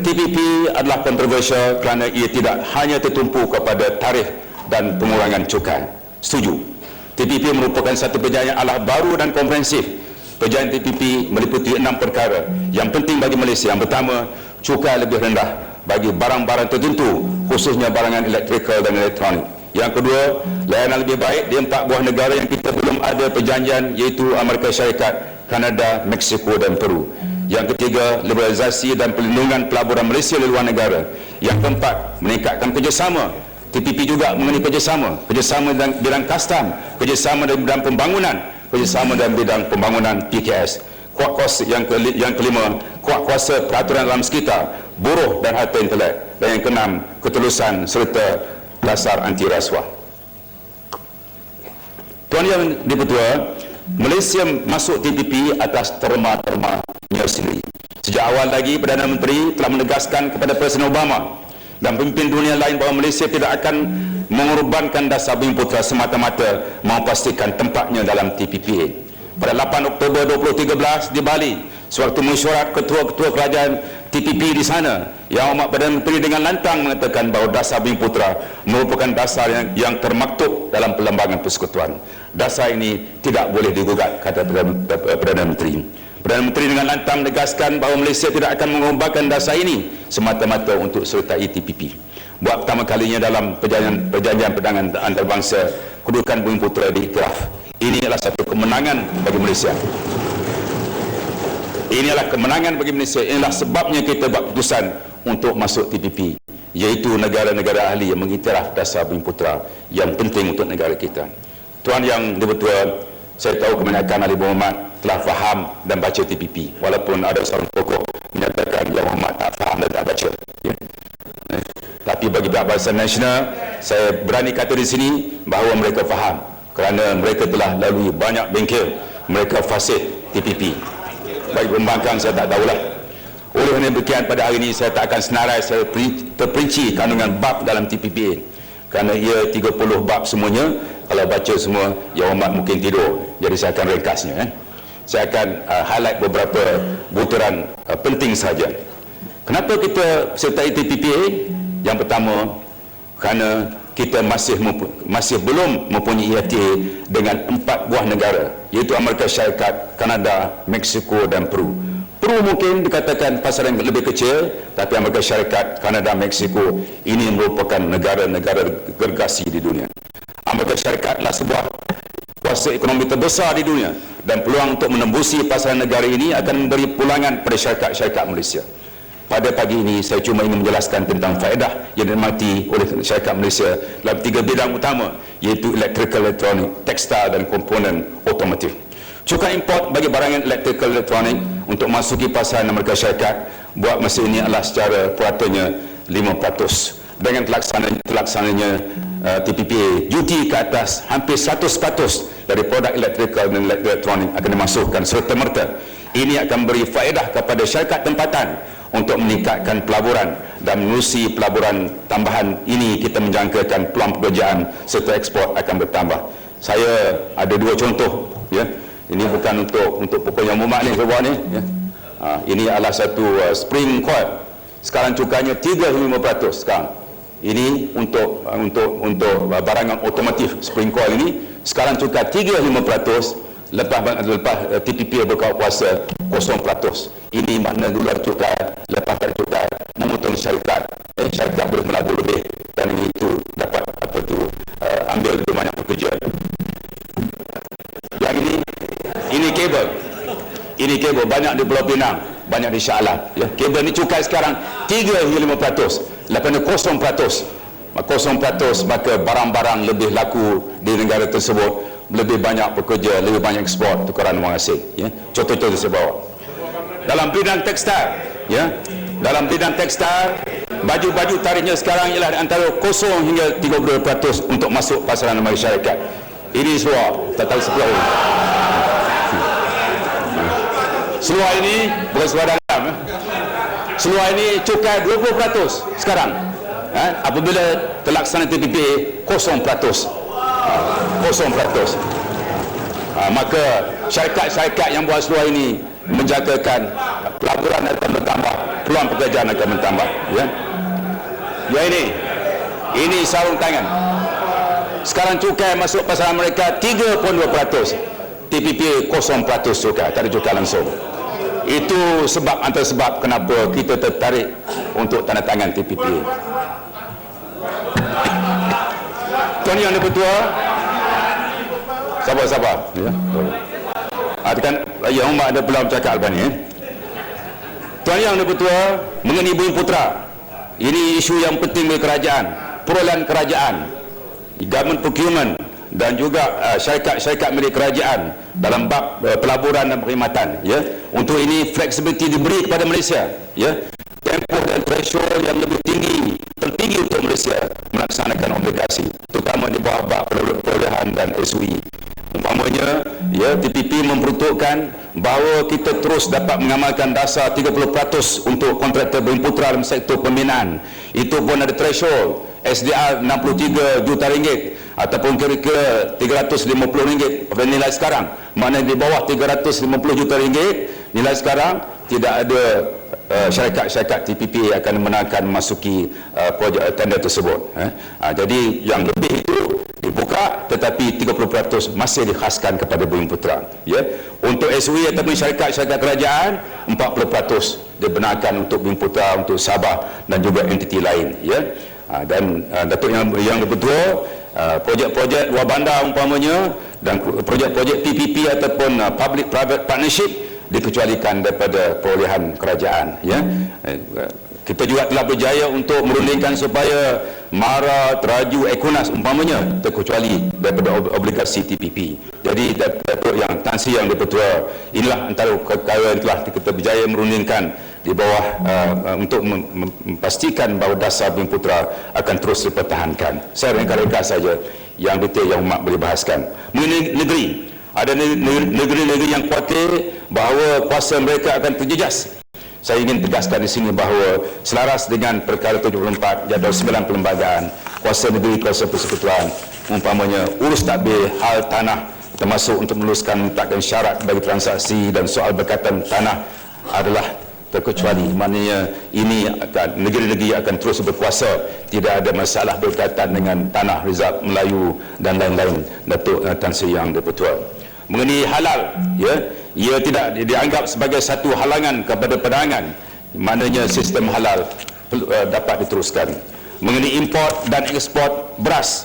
TPP adalah kontroversial kerana ia tidak hanya tertumpu kepada tarikh dan pengurangan cukai. Setuju. TPP merupakan satu perjanjian alah baru dan komprehensif. Perjanjian TPP meliputi 6 perkara yang penting bagi Malaysia. Yang pertama, cukai lebih rendah bagi barang-barang tertentu, khususnya barangan elektrikal dan elektronik. Yang kedua, layanan lebih baik di 4 buah negara yang kita belum ada perjanjian, iaitu Amerika Syarikat, Kanada, Mexico dan Peru. Yang ketiga, liberalisasi dan perlindungan pelaburan Malaysia di luar negara. Yang keempat, meningkatkan kerjasama. TPP juga mengenai kerjasama dalam bidang kastam, kerjasama dalam bidang pembangunan, kerjasama dalam bidang pembangunan PKS. Kuat kuasa yang kelima, kuat kuasa peraturan alam sekitar, buruh dan harta intelek. Dan yang keenam, ketulusan serta dasar anti rasuah. Tuan Yang Dipertua, Malaysia masuk TPP atas terma-termanya sendiri. Sejak awal lagi, Perdana Menteri telah menegaskan kepada Presiden Obama dan pemimpin dunia lain bahawa Malaysia tidak akan mengorbankan dasar Bumiputera semata-mata memastikan tempatnya dalam TPP. Pada 8 Oktober 2013 di Bali, sewaktu mesyuarat ketua-ketua kerajaan TPP di sana, Yang Amat Perdana Menteri dengan lantang mengatakan bahawa dasar Bumiputera merupakan dasar yang termaktub dalam Perlembagaan Persekutuan. Dasar ini tidak boleh digugat, kata Perdana Menteri. Perdana Menteri dengan lantang menegaskan bahawa Malaysia tidak akan mengorbankan dasar ini semata-mata untuk sertai TPP. Buat pertama kalinya dalam perjanjian perdagangan antarabangsa, kedudukan Bumiputera diiktiraf. Ini adalah satu kemenangan bagi Malaysia. Inilah kemenangan bagi Malaysia. Inilah sebabnya kita buat keputusan untuk masuk TPP, iaitu negara-negara ahli yang mengiktiraf dasar Bumiputera yang penting untuk negara kita. Tuan Yang Dipertua, saya tahu kebanyakan ahli berhormat telah faham dan baca TPP, walaupun ada seorang pokok menyatakan Yang Berhormat tak faham dan tak baca. Ya. Tapi bagi pihak Barisan Nasional, saya berani kata di sini bahawa mereka faham, kerana mereka telah lalui banyak bengkel, mereka fasih TPP. Bagi pembangkang saya tak tahulah. Oleh kerana demikian, pada hari ini saya tak akan senarai saya terperinci kandungan bab dalam TPP, kerana ia 30 bab semuanya. Kalau baca semua, Yang Hormat mungkin tidur, jadi saya akan ringkasnya. Saya akan highlight beberapa butiran penting saja. Kenapa kita sertai TPP? Yang pertama, kerana kita masih belum mempunyai IATA dengan 4 buah negara, iaitu Amerika Syarikat, Kanada, Mexico dan Peru. Peru mungkin dikatakan pasaran yang lebih kecil, tapi Amerika Syarikat, Kanada, Mexico ini merupakan negara-negara gergasi di dunia. Amerika Syarikat adalah sebuah kuasa ekonomi terbesar di dunia, dan peluang untuk menembusi pasaran negara ini akan memberi pulangan pada syarikat-syarikat Malaysia. Pada pagi ini saya cuma ingin menjelaskan tentang faedah yang dinikmati oleh syarikat Malaysia dalam 3 bidang utama, iaitu elektrikal, elektronik, tekstil dan komponen otomotif. Cukai import bagi barangan elektrikal elektronik untuk masuki pasaran Amerika Syarikat buat masa ini adalah secara puratannya 5%. Dengan terlaksananya TPP, duty ke atas hampir 100% dari produk elektrikal dan elektronik akan dimasukkan serta-merta. Ini akan beri faedah kepada syarikat tempatan untuk meningkatkan pelaburan, dan menerusi pelaburan tambahan ini kita menjangkakan peluang pekerjaan serta ekspor akan bertambah. Saya ada 2 contoh, ya. Ini bukan untuk pokok Yang Berhormat ni saya buat ni, ya. Ini adalah satu spring coil. Sekarang cukainya 3-5% sekarang. Ini untuk barangan otomotif spring coil ini sekarang cukai 3-5%. Lepas TPP berkawal kuasa 0%. Ini makna dolar cukai, lepas tak cukai, memotong syarikat. Syarikat boleh melabur lebih, dan itu dapat ambil lebih banyak pekerja. Yang ini kabel. Ini kabel banyak di Pulau Pinang, banyak di Shah Alam. Ya, kabel ni cukai sekarang 3-5%. Lepas itu 0%. 0%, maka barang-barang lebih laku di negara tersebut, lebih banyak pekerja, lebih banyak ekspor, tukaran wang asing. Ya. Contoh-contoh saya bawa. Dalam bidang tekstil, ya, dalam bidang tekstil, baju-baju tarifnya sekarang ialah antara 0 hingga 30% untuk masuk pasaran masyarakat. Ini seluar, tak tahu sebelah ini. Seluar ini bukan seluar dalam. Seluar ini cukai 20% sekarang. Apabila terlaksana TPPA 0%. 0%. Maka syarikat-syarikat yang buat seluar ini menjagakan pelaburan akan bertambah, peluang pekerjaan akan bertambah. Ya ini sarung tangan. Sekarang cukai masuk pasaran mereka 3.2%. TPPA 0% cukai, tak ada cukai langsung. Itu sebab antara sebab kenapa kita tertarik untuk tanda tangan TPPA. Tuan Yang Dipertua, sabar. Ya. Kan Yang Hormat ada pula bercakap lepas ni. Tuan Yang Dipertua, mengenai Bumiputera, ini isu yang penting bagi kerajaan, perolehan kerajaan, government procurement dan juga syarikat-syarikat milik kerajaan dalam bab pelaburan dan perkhidmatan. Ya, untuk ini flexibility diberi kepada Malaysia. Ya, tempoh dan threshold yang lebih tinggi, tertinggi untuk Malaysia melaksanakan obligasi, terutama di bawah bab perolehan dan SOE. Umpamanya, ya, TPP memperuntukkan bahawa kita terus dapat mengamalkan dasar 30% untuk kontraktor Bumiputera dalam sektor pembinaan. Itu pun ada threshold SDR 63 juta ringgit ataupun kira-kira 350 ringgit pada nilai sekarang. Maknanya di bawah 350 juta ringgit nilai sekarang tidak ada syarikat-syarikat TPP akan menangkan memasuki projek tender tersebut. Jadi yang lebih itu dibuka, tetapi 30% masih dikhaskan kepada Bumiputera. Ya, untuk SOE ataupun syarikat-syarikat kerajaan 40% dibenarkan untuk Bumiputera, untuk Sabah dan juga entiti lain. Ya, dan Datuk Yang Dipertua, projek-projek luar bandar umpamanya dan projek-projek PPP ataupun public private partnership dikecualikan daripada perolehan kerajaan. Ya, kita juga telah berjaya untuk merundingkan supaya MARA, Teraju, Ekonas umpamanya terkecuali daripada obligasi TPP. Jadi Datuk Tan Sri Yang Dipertua, inilah antara perkara yang telah kita berjaya merundingkan di bawah untuk memastikan bahawa dasar Bumiputera akan terus dipertahankan. Saya ringkas saja yang detail yang Mak boleh bahaskan. Mengenai negeri, ada negeri-negeri yang khawatir bahawa kuasa mereka akan terjejas. Saya ingin tegaskan di sini bahawa selaras dengan perkara 74 jadual 9 perlembagaan, kuasa negeri, kuasa persekutuan, umpamanya urus tadbir hal tanah termasuk untuk meneruskan menetapkan syarat bagi transaksi dan soal berkaitan tanah adalah terkecuali. Maknanya ini akan, negeri-negeri akan terus berkuasa, tidak ada masalah berkaitan dengan tanah Rizab Melayu dan lain-lain. Datuk Tan Sri Yang Dipertua, mengenai halal, ya, ia tidak dianggap sebagai satu halangan kepada perdagangan. Maknanya sistem halal dapat diteruskan. Mengenai import dan ekspor beras,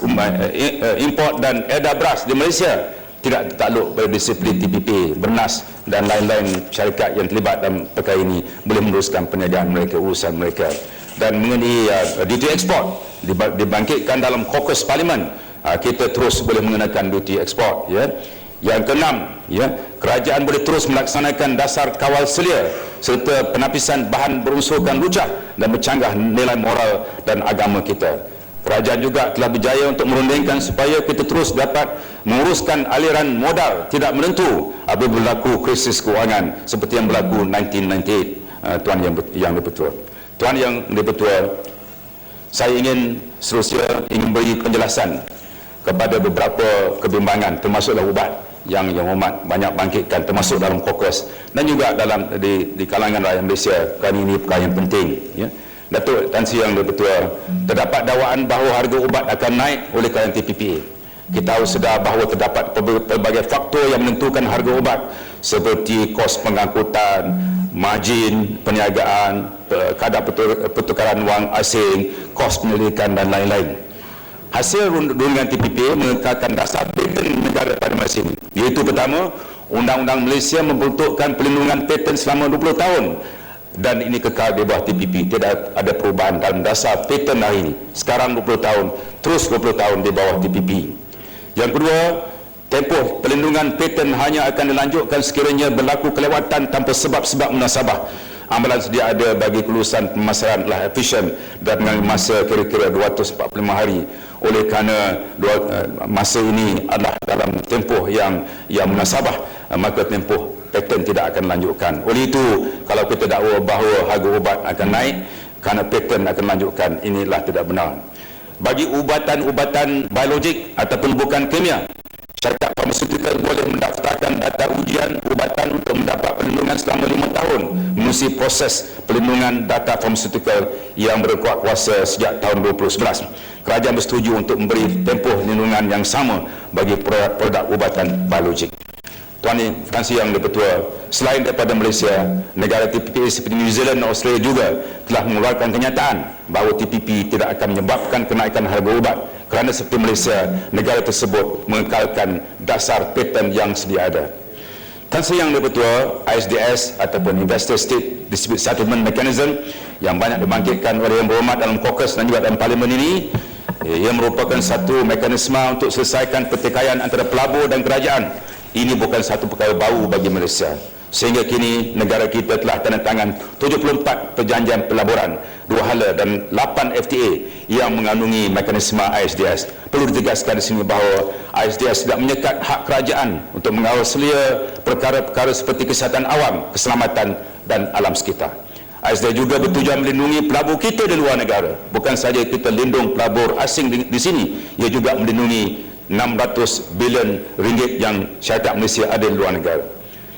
import dan edar beras di Malaysia tidak takluk pada disiplin TPP, Bernas dan lain-lain syarikat yang terlibat dalam perkara ini boleh meneruskan perniagaan mereka, urusan mereka. Dan mengenai duty ekspor dibangkitkan dalam caucus parlimen, kita terus boleh mengenakan duty ekspor. Ya. Yang keenam, ya, kerajaan boleh terus melaksanakan dasar kawal selia serta penapisan bahan berunsurkan lucah dan bercanggah nilai moral dan agama kita. Kerajaan juga telah berjaya untuk merundingkan supaya kita terus dapat menguruskan aliran modal tidak menentu apabila berlaku krisis kewangan seperti yang berlaku 1998. Tuan Yang Dipertua. Tuan Yang Dipertua, saya ingin seterusnya beri penjelasan kepada beberapa kebimbangan termasuklah ubat yang Hormat banyak bangkitkan termasuk dalam caucus dan juga dalam di kalangan rakyat Malaysia. Kerana ini perkara yang penting. Ya. Datuk Tan Sri Yang Dipertua, terdapat dakwaan bahawa harga ubat akan naik oleh kerana TPPA. Kita harus sedar bahawa terdapat pelbagai faktor yang menentukan harga ubat seperti kos pengangkutan, margin perniagaan, kadar pertukaran wang asing, kos penyelidikan dan lain-lain. Hasil rundingan TPPA mengekalkan dasar paten negara pada masa ini. Iaitu pertama, Undang-Undang Malaysia memperuntukkan perlindungan paten selama 20 tahun dan ini kekal di bawah TPP. Tidak ada perubahan dalam dasar paten hari ini. Sekarang 20 tahun, terus 20 tahun di bawah TPP. Yang kedua, tempoh perlindungan paten hanya akan dilanjutkan sekiranya berlaku kelewatan tanpa sebab-sebab munasabah amalan sedia ada bagi kelulusan pemasaran telah efisien dan dengan masa kira-kira 245 hari. Oleh kerana masa ini adalah dalam tempoh yang munasabah, maka tempoh patent tidak akan lanjutkan. Oleh itu, kalau kita dakwa bahawa harga ubat akan naik kerana patent akan lanjutkan, inilah tidak benar. Bagi ubatan-ubatan biologik ataupun bukan kimia, syarikat farmaseutical boleh mendaftarkan data ujian ubatan untuk mendapat perlindungan selama 5 tahun melalui proses perlindungan data farmaseutical yang berkuat kuasa sejak tahun 2011. Kerajaan bersetuju untuk memberi tempoh perlindungan yang sama bagi produk ubatan biologik. Tuan Tan Sri Yang Dipertua, selain daripada Malaysia, negara TPP seperti New Zealand dan Australia juga telah mengeluarkan kenyataan bahawa TPP tidak akan menyebabkan kenaikan harga ubat kerana seperti Malaysia, negara tersebut mengekalkan dasar patent yang sedia ada. Tan Sri Yang Dipertua, ISDS ataupun Investor State Dispute Settlement Mechanism yang banyak dibangkitkan oleh Yang Berhormat dalam Caucus dan juga dalam Parlimen ini, ia merupakan satu mekanisme untuk selesaikan pertikaian antara pelabur dan kerajaan. Ini bukan satu perkara baru bagi Malaysia. Sehingga kini negara kita telah tanda tangan 74 perjanjian pelaburan, 2 hala dan 8 FTA yang mengandungi mekanisme ISDS. Perlu ditegaskan di sini bahawa ISDS tidak menyekat hak kerajaan untuk mengawal selia perkara-perkara seperti kesihatan awam, keselamatan dan alam sekitar. ISDS juga bertujuan melindungi pelabur kita di luar negara. Bukan saja kita lindung pelabur asing di sini, ia juga melindungi 600 bilion ringgit yang syarikat Malaysia ada di luar negara.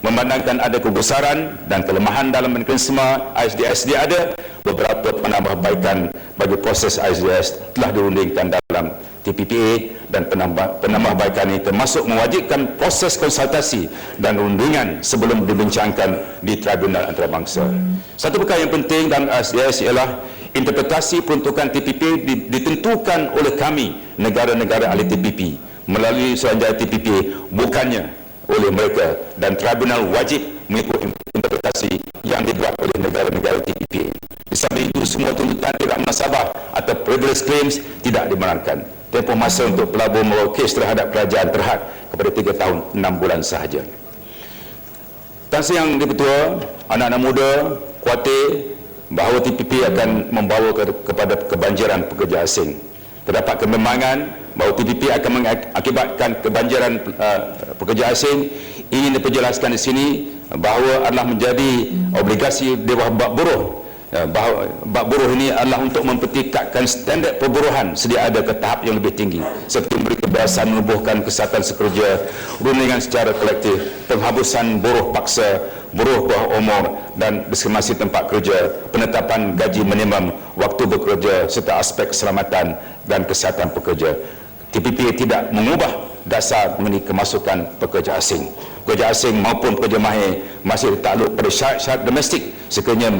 Memandangkan ada kebesaran dan kelemahan dalam mekanisme ISDS dia ada, beberapa penambahbaikan bagi proses ISDS telah dirundingkan dalam TPPA dan penambahbaikan ini termasuk mewajibkan proses konsultasi dan rundingan sebelum dibincangkan di Tribunal Antarabangsa. Satu perkara yang penting dalam ISDS ialah interpretasi peruntukan TPP ditentukan oleh kami, negara-negara ahli TPP, melalui Suruhanjaya TPP, bukannya oleh mereka, dan tribunal wajib mengikut interpretasi yang dibuat oleh negara-negara TPP. Di samping itu, semua tuntutan tidak munasabah atau privilege claims tidak dibenarkan. Tempoh masa untuk pelabur membawa kes terhadap kerajaan terhad kepada 3 tahun 6 bulan sahaja. Tan Sri Yang Dipertua, anak-anak muda khawatir bahawa TPP akan membawa kepada kebanjiran pekerja asing. Terdapat kemembangan bahawa TPP akan mengakibatkan kebanjiran pekerja asing. Ini diperjelaskan di sini bahawa adalah menjadi obligasi di bawah bab buruh. Bahawa bab buruh ini adalah untuk mempertingkatkan standard perburuhan sedia ada ke tahap yang lebih tinggi, seperti memberi kebebasan menubuhkan kesihatan sekerja, rundingan secara kolektif, penghabusan buruh paksa, buruh bawah umur dan diskriminasi tempat kerja, penetapan gaji minimum, waktu bekerja serta aspek keselamatan dan kesihatan pekerja. TPP tidak mengubah dasar mengenai kemasukan pekerja asing. Pekerja asing maupun pekerja mahir masih takluk pada syarat domestik sekiranya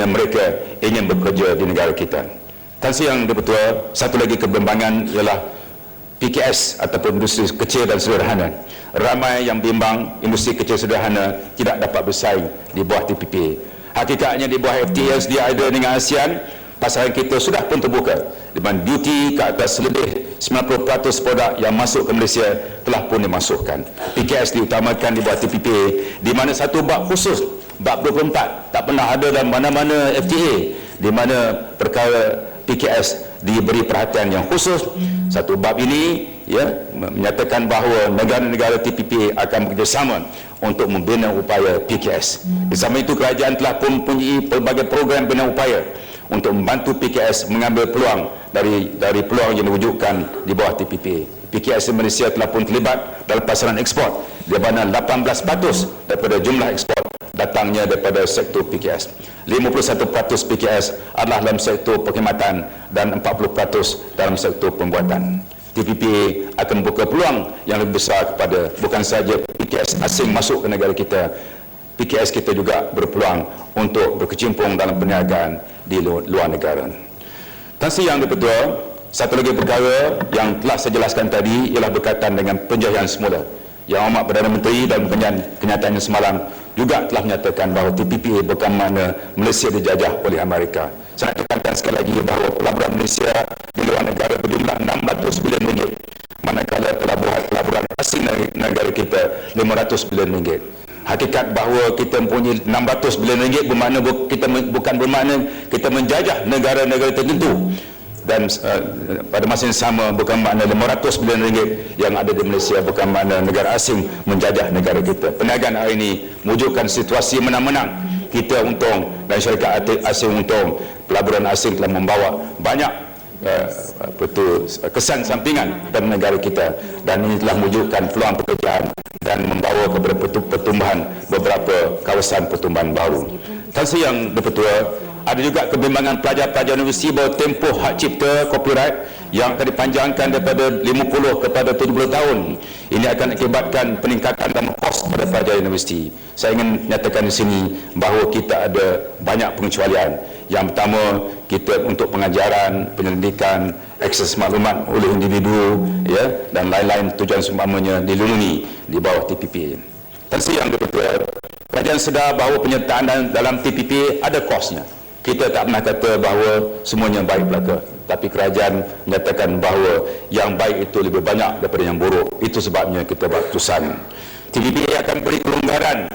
mereka ingin bekerja di negara kita. Tan Sri Yang Dipertua, satu lagi kebimbangan ialah PKS ataupun industri kecil dan sederhana. Ramai yang bimbang industri kecil sederhana tidak dapat bersaing di bawah TPP. Hakikatnya di bawah FTA sedia ada dengan ASEAN, pasaran kita sudah pun terbuka, di mana duty ke atas lebih 90% produk yang masuk ke Malaysia telah pun dimasukkan. PKS diutamakan di bawah TPP, di mana satu bab khusus, bab 24, tak pernah ada dalam mana-mana FTA, di mana perkara PKS diberi perhatian yang khusus. Satu bab ini menyatakan bahawa negara-negara TPP akan bekerjasama untuk membina upaya PKS. Di samping itu, kerajaan telah pun mempunyai pelbagai program bina upaya untuk membantu PKS mengambil peluang dari peluang yang diwujudkan di bawah TPP. PKS Malaysia telah pun terlibat dalam pasaran ekspor, di mana 18% daripada jumlah ekspor datangnya daripada sektor PKS. 51% PKS adalah dalam sektor perkhidmatan dan 40% dalam sektor pembuatan. TPP akan membuka peluang yang lebih besar kepada bukan sahaja PKS asing masuk ke negara kita, PKS kita juga berpeluang untuk berkecimpung dalam perniagaan di luar negara. Tan Sri Yang Dipertua, satu lagi perkara yang telah saya jelaskan tadi ialah berkaitan dengan penjajahan semula. Yang Amat Perdana Menteri dalam kenyataannya semalam juga telah menyatakan bahawa TPP bukan makna Malaysia dijajah oleh Amerika. Saya nak tekankan sekali lagi bahawa pelaburan Malaysia di luar negara berjumlah 600 bilion ringgit, manakala pelaburan asing negara kita 500 bilion ringgit. Hakikat bahawa kita mempunyai 600 bilion ringgit bermakna bukan bermakna kita menjajah negara-negara tertentu, dan pada masa yang sama bukan makna 500 bilion ringgit yang ada di Malaysia bukan makna negara asing menjajah negara kita. Perniagaan hari ini mewujudkan situasi menang-menang. Kita untung dan syarikat asing untung. Pelaburan asing telah membawa banyak kesan sampingan pada negara kita, dan ini telah mewujudkan peluang pekerjaan dan membawa kepada pertumbuhan beberapa kawasan pertumbuhan baru. Tansi yang berpetua, ada juga kebimbangan pelajar-pelajar universiti bahawa tempoh hak cipta copyright yang akan dipanjangkan daripada 50 kepada 70 tahun. Ini akan akibatkan peningkatan dalam kos pada pelajar universiti. Saya ingin nyatakan di sini bahawa kita ada banyak pengecualian. Yang pertama, kita untuk pengajaran, penyelidikan, akses maklumat oleh individu, ya, dan lain-lain tujuan seumpamanya dilindungi di bawah TPP. Tansi yang berikutnya, kerajaan sedar bahawa penyertaan dalam TPP ada kosnya. Kita tak pernah kata bahawa semuanya baik belaka, tapi kerajaan menyatakan bahawa yang baik itu lebih banyak daripada yang buruk. Itu sebabnya kita buat keputusan. TPP akan beri kelonggaran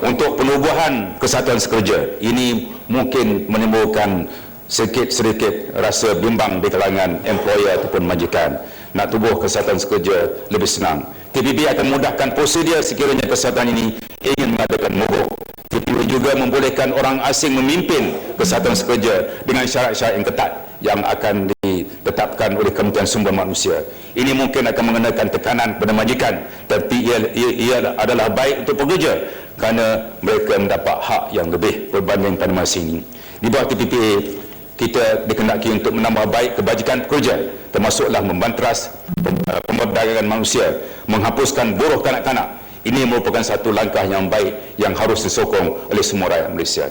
untuk penubuhan kesatuan sekerja. Ini mungkin menimbulkan sedikit rasa bimbang di kalangan employer ataupun majikan. Nak tubuh kesatuan sekerja lebih senang. TPP akan memudahkan prosedur sekiranya kesatuan ini ingin mengadakan mogok. TPP juga membolehkan orang asing memimpin kesatuan sekerja dengan syarat-syarat yang ketat yang akan ditetapkan oleh Kementerian Sumber Manusia. Ini mungkin akan mengenakan tekanan pada majikan, tapi ia adalah baik untuk pekerja kerana mereka mendapat hak yang lebih berbanding pada masa ini. Di bawah TPP, kita dikehendaki untuk menambah baik kebajikan pekerja, termasuklah membanteras pemberdagangan manusia, menghapuskan buruh kanak-kanak. Ini merupakan satu langkah yang baik yang harus disokong oleh semua rakyat Malaysia.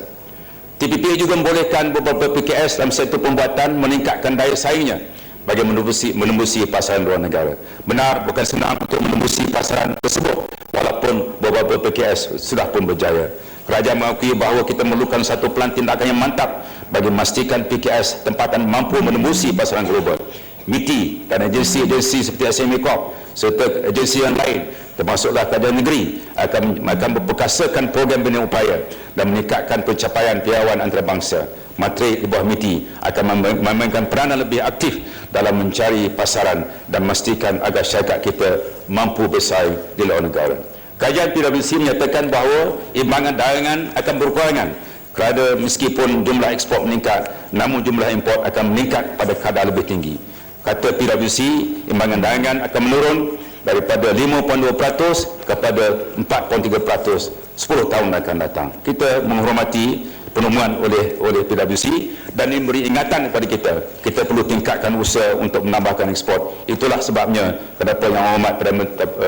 TPP juga membolehkan beberapa PKS dalam sektor pembuatan meningkatkan daya saingnya bagi menembusi pasaran luar negara. Benar, bukan senang untuk menembusi pasaran tersebut, walaupun beberapa PKS sudah pun berjaya. Kerajaan mengakui bahawa kita memerlukan satu pelan tindakan yang mantap bagi memastikan PKS tempatan mampu menembusi pasaran global. MITI dan agensi-agensi seperti SME Corp serta agensi yang lain termasuklah kerajaan negeri akan memperkasakan program bina upaya dan meningkatkan pencapaian piawaian antarabangsa. Matrik di bawah MITI akan memainkan peranan lebih aktif dalam mencari pasaran dan memastikan agar syarikat kita mampu bersaing di luar negara. Kajian PwC menyatakan bahawa imbangan dagangan akan berkurangan kerana meskipun jumlah ekspor meningkat, namun jumlah import akan meningkat pada kadar lebih tinggi. Kata PwC, imbangan dagangan akan menurun daripada 5.2% kepada 4.3% 10 tahun akan datang. Kita menghormati penemuan oleh PwC dan ini beri ingatan kepada kita. Kita perlu tingkatkan usaha untuk menambahkan ekspor. Itulah sebabnya kenapa Yang Hormat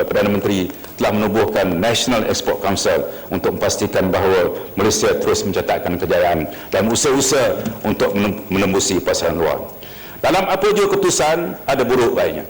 Perdana Menteri telah menubuhkan National Export Council untuk memastikan bahawa Malaysia terus mencatatkan kejayaan dan usaha-usaha untuk menembusi pasaran luar. Dalam apa jua keputusan, ada buruk baiknya.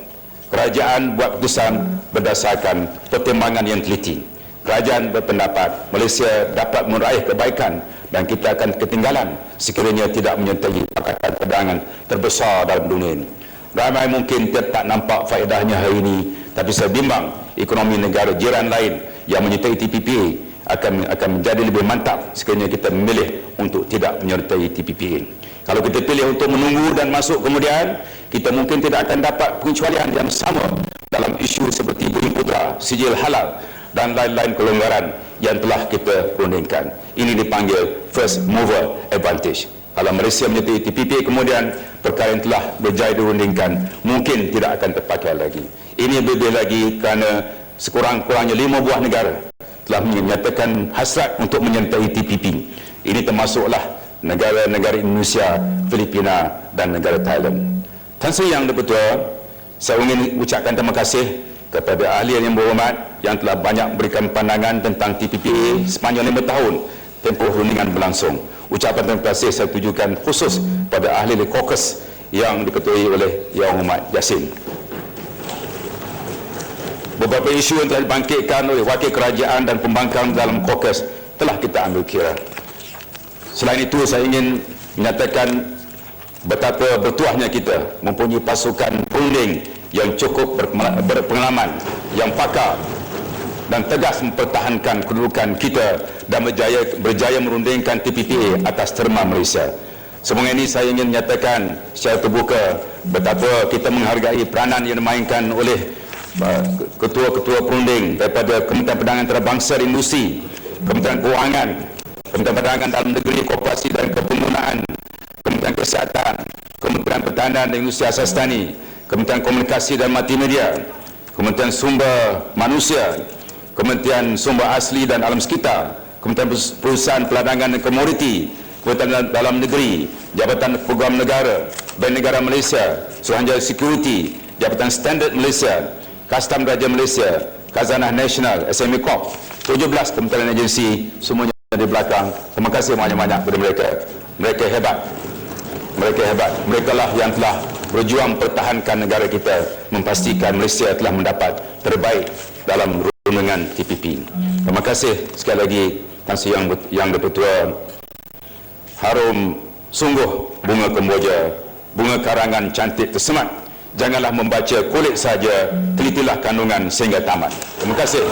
Kerajaan buat keputusan berdasarkan pertimbangan yang teliti. Kerajaan berpendapat Malaysia dapat meraih kebaikan dan kita akan ketinggalan sekiranya tidak menyertai Pakatan Perdagangan terbesar dalam dunia ini. Ramai mungkin tak nampak faedahnya hari ini, tapi saya bimbang ekonomi negara jiran lain yang menyertai TPP akan menjadi lebih mantap sekiranya kita memilih untuk tidak menyertai TPP. Kalau kita pilih untuk menunggu dan masuk kemudian, kita mungkin tidak akan dapat pengecualian yang sama dalam isu seperti Bumi Putra, sijil halal dan lain-lain kelonggaran yang telah kita rundingkan. Ini dipanggil first mover advantage. Kalau Malaysia menyertai TPP kemudian perkara yang telah berjaya dirundingkan mungkin tidak akan terpakai lagi. Ini lebih lagi kerana sekurang-kurangnya 5 buah negara telah menyatakan hasrat untuk menyertai TPP. Ini termasuklah negara-negara Indonesia, Filipina dan negara Thailand. Tan Sri Yang Dipertua, saya ingin ucapkan terima kasih kepada ahli yang berhormat yang telah banyak memberikan pandangan tentang TPP sepanjang 5 tahun tempoh rundingan berlangsung. Ucapan terima kasih saya tujukan khusus pada ahli caucus yang diketuai oleh Yang Hormat Yassin. Beberapa isu yang telah dibangkitkan oleh wakil kerajaan dan pembangkang dalam caucus telah kita ambil kira. Selain itu, saya ingin menyatakan betapa bertuahnya kita mempunyai pasukan perunding yang cukup berpengalaman, yang pakar dan tegas mempertahankan kedudukan kita dan berjaya merundingkan TPPA atas terma Malaysia. Semua ini saya ingin menyatakan secara terbuka betapa kita menghargai peranan yang dimainkan oleh ketua-ketua perunding daripada Kementerian Perdagangan Antarabangsa dan Industri, Kementerian Kewangan, Kementerian Perdagangan Dalam Negeri, Koperasi dan Kepenggunaan, Kementerian Kesihatan, Kementerian Pertahanan dan Industri Asas Tani, Kementerian Komunikasi dan Multimedia, Kementerian Sumber Manusia, Kementerian Sumber Asli dan Alam Sekitar, Kementerian Perusahaan Peladangan dan Komoditi, Kementerian Dalam Negeri, Jabatan Program Negara, Bank Negara Malaysia, Suruhanjaya Security, Jabatan Standard Malaysia, Kastam Raja Malaysia, Khazanah Nasional, SME Corp, 17 kementerian agensi, semuanya di belakang. Terima kasih banyak-banyak kepada mereka. Mereka hebat. Mereka hebat. Mereka lah yang telah berjuang pertahankan negara kita, memastikan Malaysia telah mendapat terbaik dalam rundingan TPP. Terima kasih sekali lagi Tan Sri Yang Di-Pertua. Harum sungguh bunga kemboja, bunga karangan cantik tersemat. Janganlah membaca kulit saja, telitilah kandungan sehingga tamat. Terima kasih.